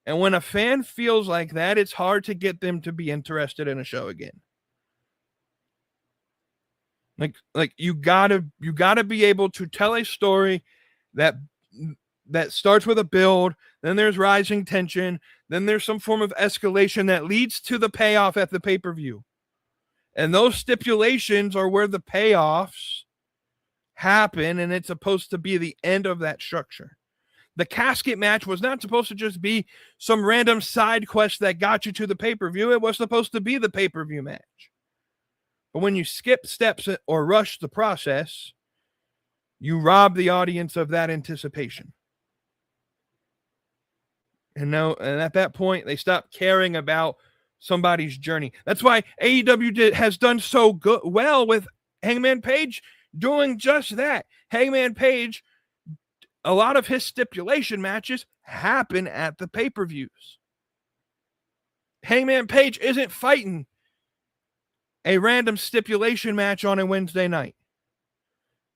And when a fan feels like that, it's hard to get them to be interested in a show again. Like you gotta be able to tell a story that starts with a build, then there's rising tension, then there's some form of escalation that leads to the payoff at the pay-per-view. And those stipulations are where the payoffs happen, and it's supposed to be the end of that structure. The casket match was not supposed to just be some random side quest that got you to the pay-per-view. It was supposed to be the pay-per-view match. But when you skip steps or rush the process, you rob the audience of that anticipation. And at that point, they stop caring about somebody's journey. That's why AEW has done so well with Hangman Page doing just that. Hangman Page, a lot of his stipulation matches happen at the pay-per-views. Hangman Page isn't fighting a random stipulation match on a Wednesday night.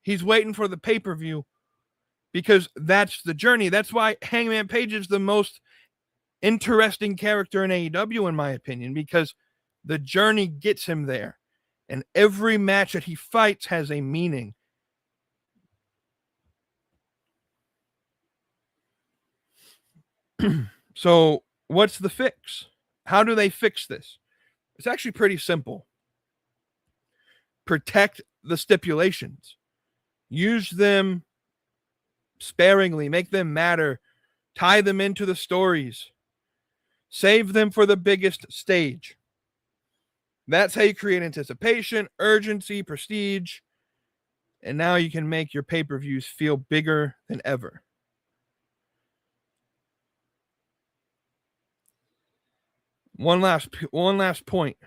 He's waiting for the pay-per-view because that's the journey. That's why Hangman Page is the most interesting character in AEW, in my opinion, because the journey gets him there. And every match that he fights has a meaning. So what's the fix? How do they fix this? It's actually pretty simple. Protect the stipulations. Use them sparingly. Make them matter. Tie them into the stories. Save them for the biggest stage. That's how you create anticipation, urgency, prestige, and now you can make your pay-per-views feel bigger than ever. One last point.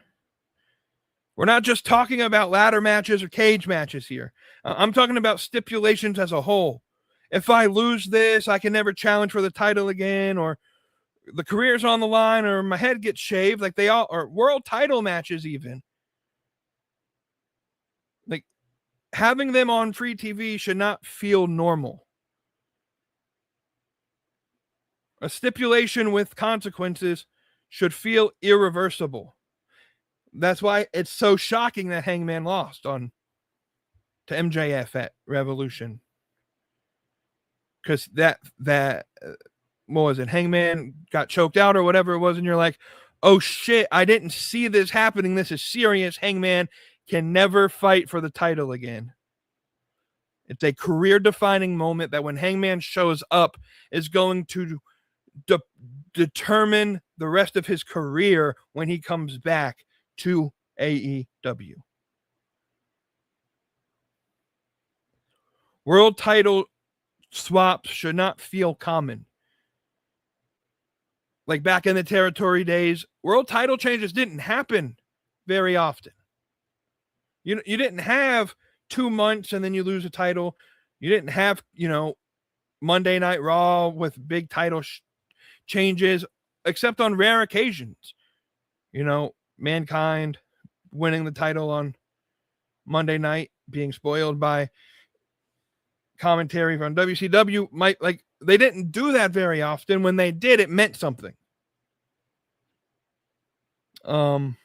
We're not just talking about ladder matches or cage matches here. I'm talking about stipulations as a whole. If I lose this, I can never challenge for the title again, or the career's on the line, or my head gets shaved, like they all, or world title matches even. Like, having them on free TV should not feel normal. A stipulation with consequences should feel irreversible. That's why it's so shocking that Hangman lost to MJF at Revolution. Because that what was it? Hangman got choked out or whatever it was, and you're like, oh shit, I didn't see this happening. This is serious. Hangman can never fight for the title again. It's a career-defining moment that when Hangman shows up is going to determine the rest of his career when he comes back to AEW. World title swaps should not feel common. Like back in the territory days, world title changes didn't happen very often. You didn't have 2 months and then you lose a title. You didn't have, Monday Night Raw with big title changes, except on rare occasions. Mankind winning the title on Monday night, being spoiled by commentary from WCW. They didn't do that very often. When they did, it meant something. Because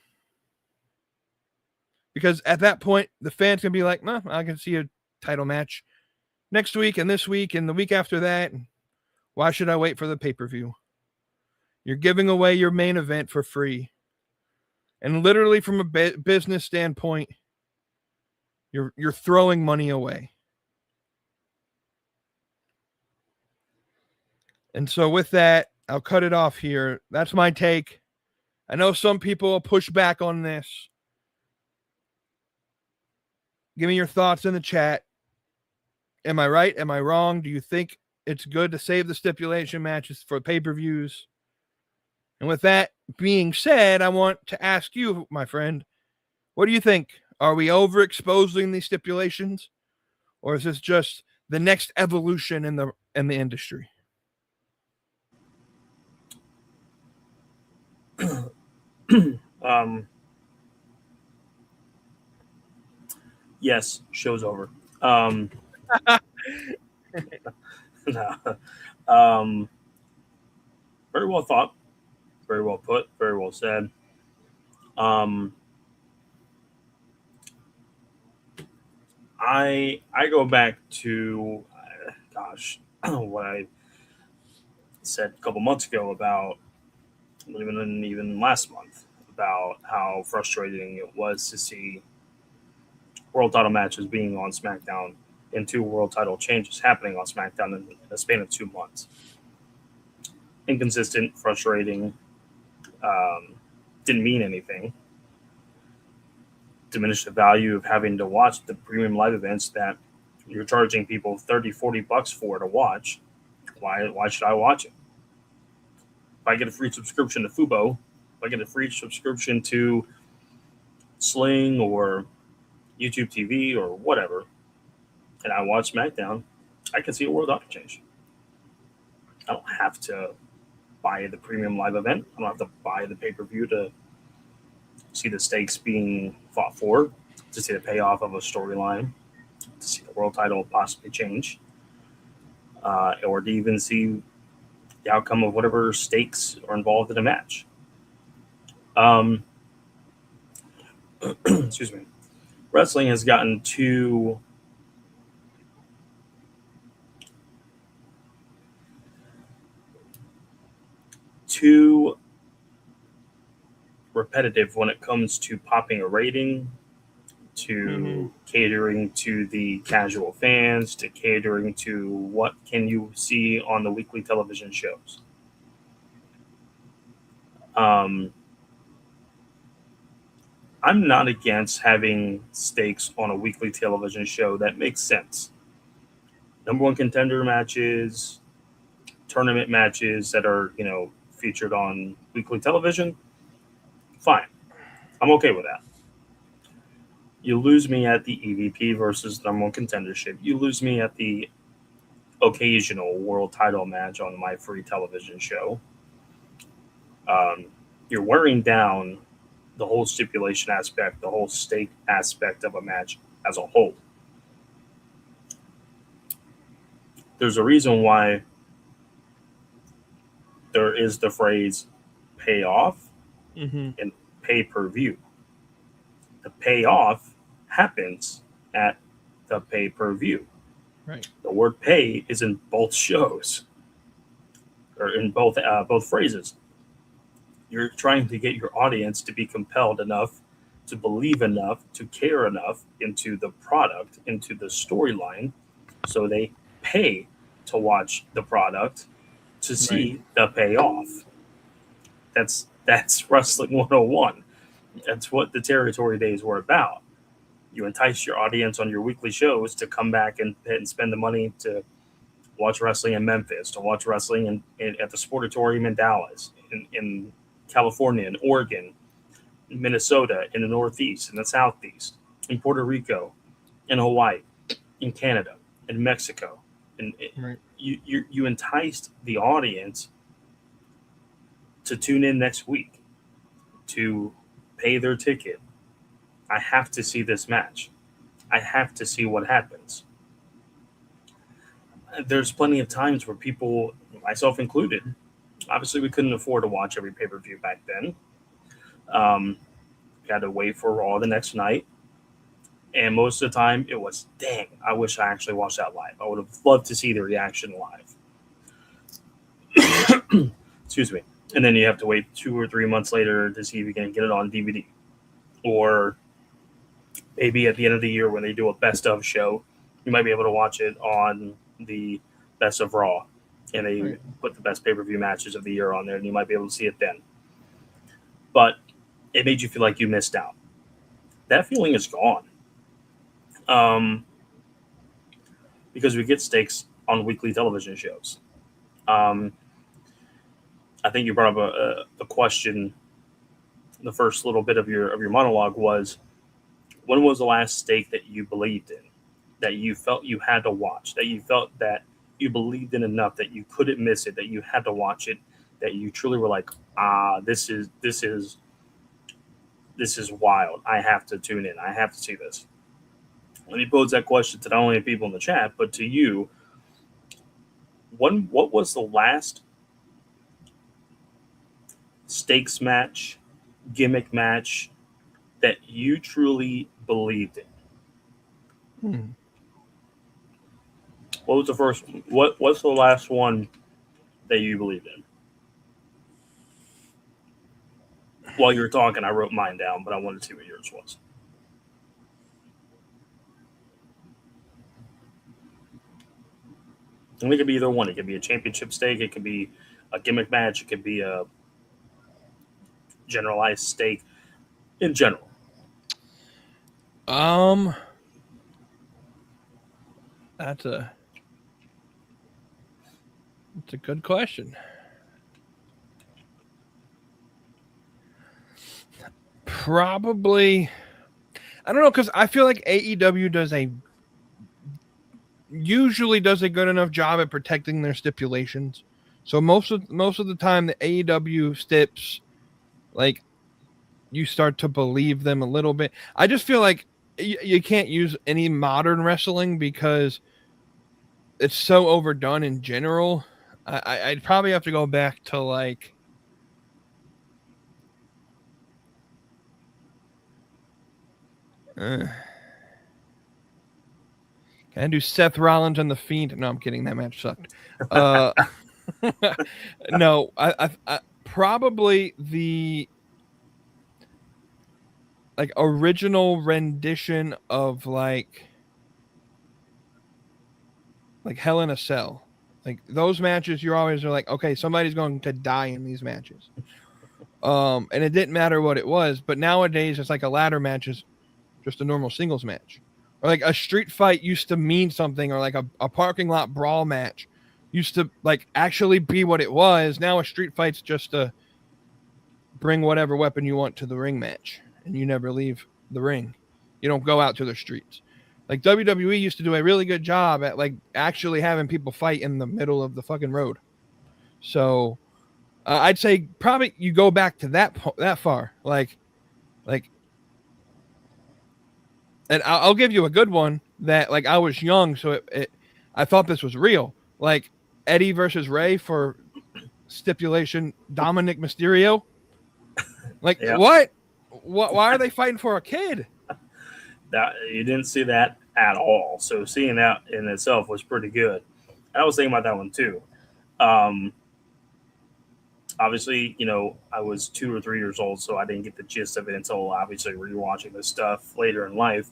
at that point, the fans can be like, nah, I can see a title match next week and this week and the week after that. Why should I wait for the pay-per-view? You're giving away your main event for free. And literally from a business standpoint, you're throwing money away. And so with that, I'll cut it off here. That's my take. I know some people will push back on this. Give me your thoughts in the chat. Am I right? Am I wrong? Do you think it's good to save the stipulation matches for pay-per-views? And with that being said, I want to ask you, my friend, what do you think? Are we overexposing these stipulations? Or is this just the next evolution in the industry? Yes, show's over. No. Very well thought, very well put, very well said. I go back to what I said a couple months ago about even last month about how frustrating it was to see world title matches being on SmackDown and 2 world title changes happening on SmackDown in a span of 2 months. Inconsistent, frustrating, didn't mean anything. Diminished the value of having to watch the premium live events that you're charging people $30-$40 for to watch. Why should I watch it? If I get a free subscription to Fubo, if I get a free subscription to Sling or YouTube TV or whatever, and I watch SmackDown, I can see a world title change. I don't have to buy the premium live event. I don't have to buy the pay-per-view to see the stakes being fought for, to see the payoff of a storyline, to see the world title possibly change, or to even see the outcome of whatever stakes are involved in a match. Excuse me. Wrestling has gotten too too repetitive when it comes to popping a rating, to catering to the casual fans, to catering to what can you see on the weekly television shows. I'm not against having stakes on a weekly television show that makes sense. Number one contender matches, tournament matches that are, featured on weekly television, fine. I'm okay with that. You lose me at the EVP versus number one contendership. You lose me at the occasional world title match on my free television show. You're wearing down the whole stipulation aspect, the whole stake aspect of a match as a whole. There's a reason why there is the phrase payoff and pay-per-view. The payoff happens at the pay-per-view. Right. The word pay is in both shows, or in both phrases. You're trying to get your audience to be compelled enough, to believe enough, to care enough into the product, into the storyline, so they pay to watch the product to see the payoff. That's Wrestling 101. That's what the territory days were about. You entice your audience on your weekly shows to come back and spend the money to watch wrestling in Memphis, to watch wrestling at the Sportatorium in Dallas, in California, in Oregon, in Minnesota, in the Northeast, in the Southeast, in Puerto Rico, in Hawaii, in Canada, in Mexico. And you enticed the audience to tune in next week, to pay their ticket. I have to see this match. I have to see what happens. There's plenty of times where people, myself included, obviously we couldn't afford to watch every pay-per-view back then. We had to wait for Raw the next night. And most of the time it was, dang, I wish I actually watched that live. I would have loved to see the reaction live. Excuse me. And then you have to wait 2 or 3 months later to see if you can get it on DVD. Or maybe at the end of the year when they do a best of show, you might be able to watch it on the best of Raw. And they put the best pay-per-view matches of the year on there, and you might be able to see it then. But it made you feel like you missed out. That feeling is gone. Because we get stakes on weekly television shows. I think you brought up a question. The first little bit of your monologue was, when was the last stake that you believed in, that you felt you had to watch, that you felt that you believed in enough that you couldn't miss it, that you had to watch it, that you truly were like, this is wild. I have to tune in. I have to see this. Let me pose that question to not only people in the chat, but to you. What was the last stakes match, gimmick match that you truly believed in? What was the first? What's the last one that you believed in? While you were talking, I wrote mine down, but I wanted to see what yours was. And it could be either one. It could be a championship stake. It could be a gimmick match. It could be a generalized stake in general. That's a good question. Probably, I don't know, because I feel like AEW usually does a good enough job at protecting their stipulations. So most of the time, the AEW stips, like, you start to believe them a little bit. I just feel like you can't use any modern wrestling because it's so overdone in general. I'd probably have to go back to like can I do Seth Rollins and The Fiend? No, I'm kidding. That match sucked. No, I probably the like original rendition of like Hell in a Cell. Like those matches, you always are like, okay, somebody's going to die in these matches. And it didn't matter what it was, but nowadays it's like a ladder match is just a normal singles match. Or like a street fight used to mean something, or like a parking lot brawl match used to like actually be what it was. Now a street fight's just to bring whatever weapon you want to the ring match, and you never leave the ring. You don't go out to the streets. Like WWE used to do a really good job at like actually having people fight in the middle of the fucking road. So I'd say probably you go back to that far, like, and I'll give you a good one that like I was young, so I thought this was real. Like Eddie versus Ray for stipulation, Dominic Mysterio. Like what? Why are they fighting for a kid? That you didn't see that at all. So seeing that in itself was pretty good. I was thinking about that one too. Obviously, you know, I was 2 or 3 years old, so I didn't get the gist of it until obviously rewatching this stuff later in life.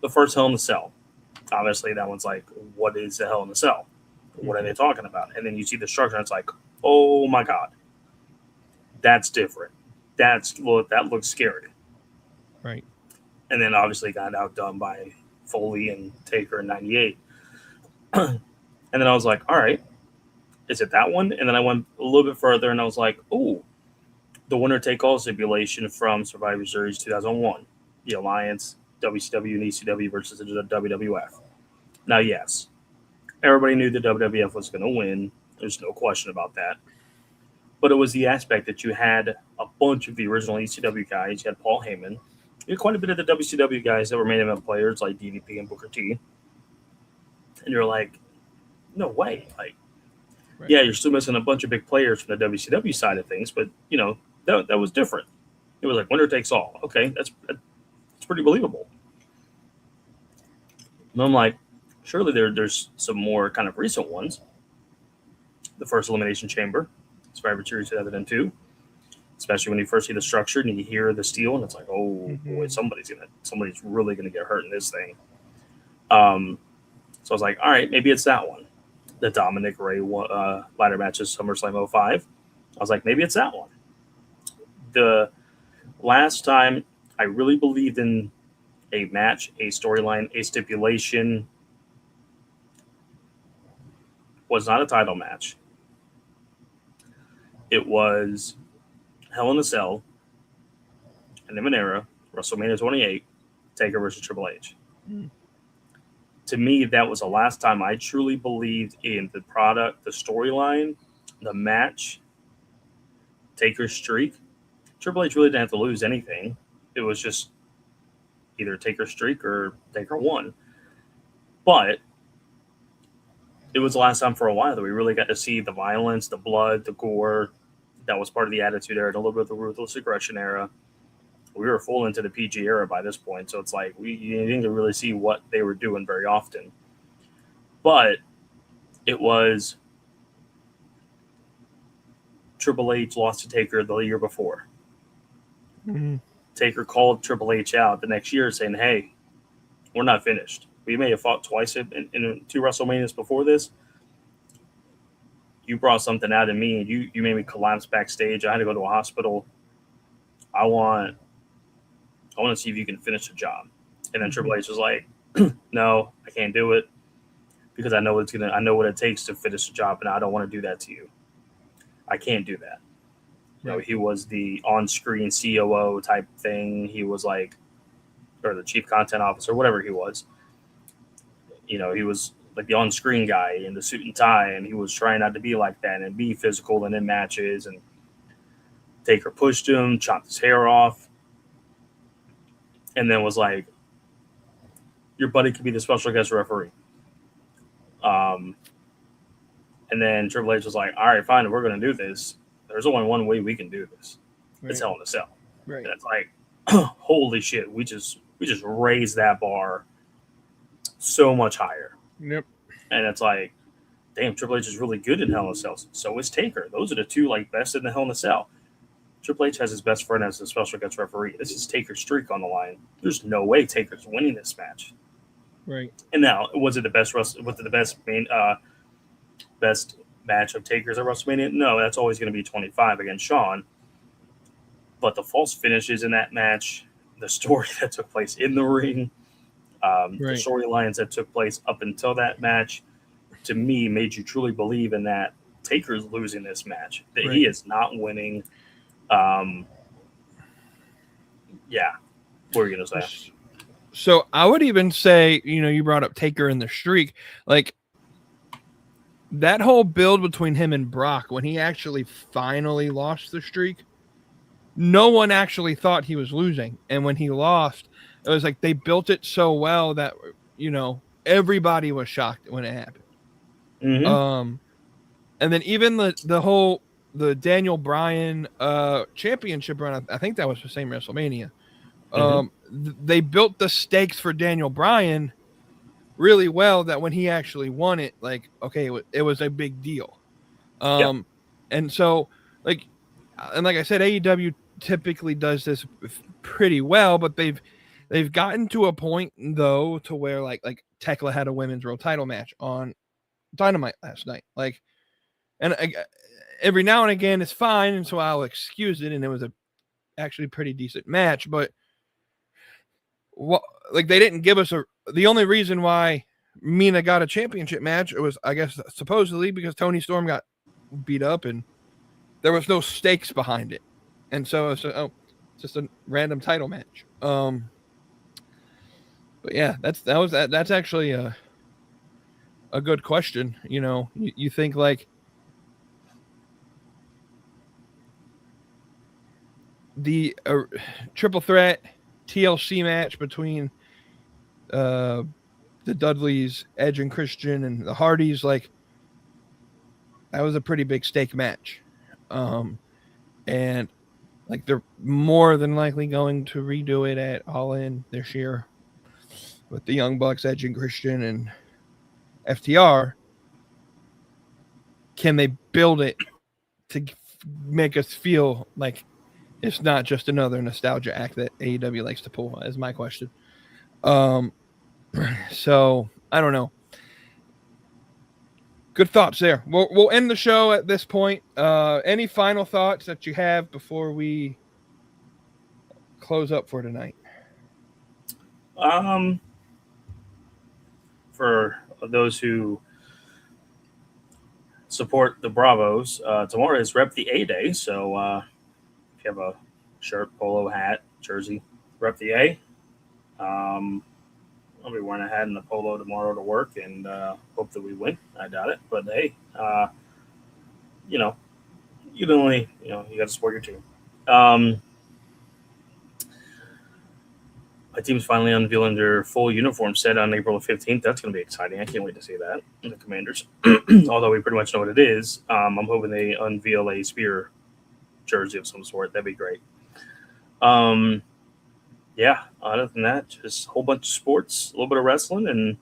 The first Hell in a Cell. Obviously, that one's like, what is a Hell in a Cell? What are they talking about? And then you see the structure, and it's like, oh my God, that's different. That looks scary. Right. And then obviously got outdone by Foley and Taker in '98. And then I was like, all right, is it that one? And then I went a little bit further and I was like, oh, the winner take all stipulation from Survivor Series 2001, the Alliance, WCW and ECW versus the WWF. Now, yes, everybody knew the WWF was going to win. There's no question about that. But it was the aspect that you had a bunch of the original ECW guys. You had Paul Heyman. You had quite a bit of the WCW guys that were main event players like DDP and Booker T. And you're like, no way. Like, right. Yeah, you're still missing a bunch of big players from the WCW side of things, but, you know, that was different. It was like winner takes all. Okay, that's pretty believable. And I'm like, surely there's some more kind of recent ones. The first Elimination Chamber, Survivor Series 2002, especially when you first see the structure and you hear the steel, and it's like, oh boy, somebody's really gonna get hurt in this thing. So I was like, all right, maybe it's that one. The Dominic Ray ladder matches SummerSlam 05. I was like, maybe it's that one. The last time I really believed in a match, a storyline, a stipulation was not a title match. It was Hell in a Cell, and then era, WrestleMania 28, Taker versus Triple H. To me, that was the last time I truly believed in the product, the storyline, the match, Taker's streak. Triple H really didn't have to lose anything. It was just either Taker's streak or Taker won. But it was the last time for a while that we really got to see the violence, the blood, the gore. That was part of the Attitude Era and a little bit of the Ruthless Aggression Era. We were full into the PG era by this point, so it's like you didn't really see what they were doing very often. But it was Triple H lost to Taker the year before. Mm-hmm. Taker called Triple H out the next year saying, hey, we're not finished. We may have fought twice in 2 WrestleManias before this. You brought something out of me, and you made me collapse backstage. I had to go to a hospital. I want to see if you can finish the job. And then Triple H was like, no, I can't do it because I know what it takes to finish the job, and I don't want to do that to you. I can't do that. You know, he was the on-screen COO type thing. He was like, or the chief content officer, whatever he was. You know, he was like the on-screen guy in the suit and tie, and he was trying not to be like that and be physical and in matches. And Taker pushed him, chopped his hair off, and then was like, your buddy could be the special guest referee. And then Triple H was like, all right, fine, if we're going to do this, there's only one way we can do this. Right. It's Hell in a Cell. Right. And it's like, holy shit, we just raised that bar so much higher. Yep. And it's like, damn, Triple H is really good in Hell in a Cell. So is Taker. Those are the two like best in the Hell in a Cell. Triple H has his best friend as a special guest referee. This is Taker's streak on the line. There's no way Taker's winning this match. Right. And now, was it the best best match of Taker's at WrestleMania? No, that's always going to be 25 against Shawn. But the false finishes in that match, the story that took place in the ring, the storylines that took place up until that match, to me, made you truly believe in that Taker's losing this match, that he is not winning. Yeah. What were you going to say? So I would even say, you brought up Taker and the streak. Like, that whole build between him and Brock, when he actually finally lost the streak, no one actually thought he was losing. And when he lost, it was like they built it so well that, everybody was shocked when it happened. Mm-hmm. And then even the Daniel Bryan championship run, I think that was the same WrestleMania. They built the stakes for Daniel Bryan really well that when he actually won it, like, okay, it was a big deal. And so, like I said, AEW typically does this pretty well, but they've gotten to a point though to where like Tekla had a women's world title match on Dynamite last night, like, and every now and again it's fine, and so I'll excuse it, and it was actually pretty decent match, but like they didn't give us the only reason why Mina got a championship match, it was, I guess, supposedly because Toni Storm got beat up and there was no stakes behind it, and so it's just a random title match. But yeah, that's actually a good question. You think like the triple threat TLC match between the Dudleys, Edge and Christian, and the Hardys, like, that was a pretty big stake match. And like they're more than likely going to redo it at All In this year with the Young Bucks, Edge and Christian, and FTR. Can they build it to make us feel like it's not just another nostalgia act that AEW likes to pull, is my question. So I don't know. Good thoughts there. We'll end the show at this point. Any final thoughts that you have before we close up for tonight? For those who support the Bravos, tomorrow is Rep the A Day. So if you have a shirt, polo, hat, jersey, Rep the A. I'll be wearing a hat and a polo tomorrow to work, and hope that we win. I doubt it, but hey, you got to support your team. My team's finally unveiling their full uniform set on April 15th. That's going to be exciting. I can't wait to see that. The Commanders, although we pretty much know what it is, I'm hoping they unveil a Spear jersey of some sort. That'd be great. Yeah, other than that, just a whole bunch of sports, a little bit of wrestling, and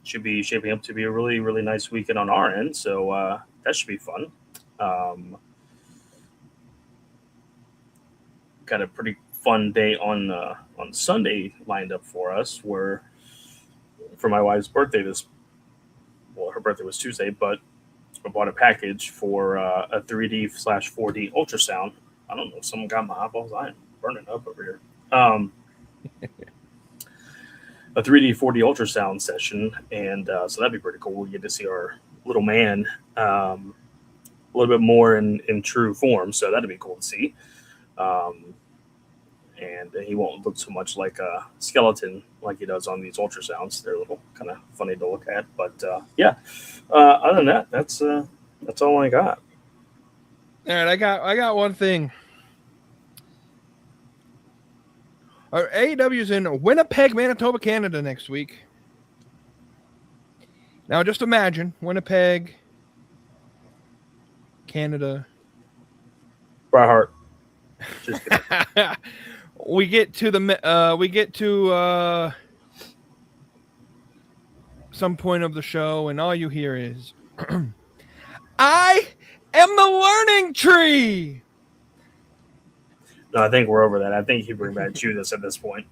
should be shaping up to be a really, really nice weekend on our end. So that should be fun. Got a pretty fun day on Sunday lined up for us, where for my wife's birthday her birthday was Tuesday, but I bought a package for a 3D/4D ultrasound. I don't know if someone got my eyeballs. I'm burning up over here. A 3D 4D ultrasound session, and so that'd be pretty cool. We get to see our little man a little bit more in true form, so that'd be cool to see. And he won't look so much like a skeleton like he does on these ultrasounds. They're a little kind of funny to look at, but yeah. Other than that, that's all I got. All right, I got one thing. Our AEW's in Winnipeg, Manitoba, Canada next week. Now, just imagine Winnipeg, Canada. Bret Hart. Just we get to some point of the show, and all you hear is, I am the learning tree. No, I think we're over that. I think he bring back Judas at this point.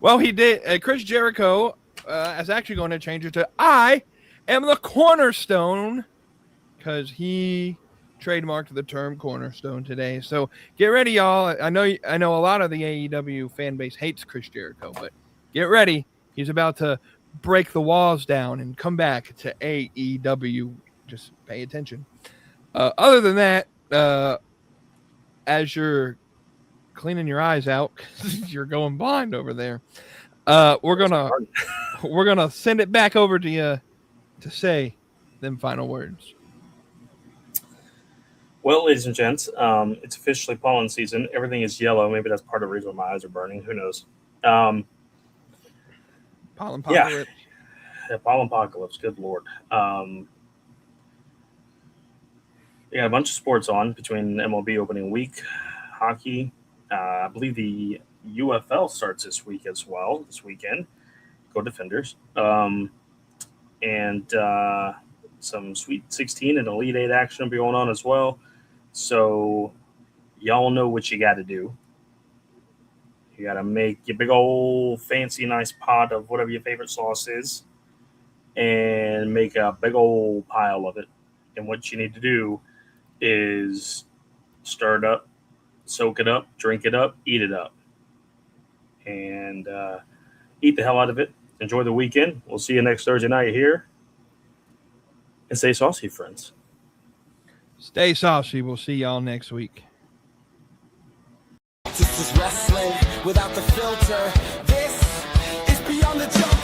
Well, he did. Chris Jericho is actually going to change it to I am the cornerstone, because he trademarked the term cornerstone today. So get ready, y'all. I know a lot of the AEW fan base hates Chris Jericho, but get ready. He's about to break the walls down and come back to AEW. Just pay attention. Other than that, as you're cleaning your eyes out, you're going blind over there, we're gonna send it back over to you to say them final words. Well, ladies and gents, it's officially pollen season. Everything is yellow. Maybe that's part of the reason why my eyes are burning. Who knows? Pollen apocalypse. Yeah, pollen apocalypse. Good Lord. We got a bunch of sports on between MLB opening week, hockey. I believe the UFL starts this week as well, this weekend. Go Defenders. And some Sweet 16 and Elite 8 action will be going on as well. So y'all know what you got to do. You got to make your big old fancy nice pot of whatever your favorite sauce is and make a big old pile of it. And what you need to do is stir it up, soak it up, drink it up, eat it up. And eat the hell out of it. Enjoy the weekend. We'll see you next Thursday night here. And stay saucy, friends. Stay saucy. We'll see y'all next week. This is wrestling without the filter. This is Beyond the Junkyard.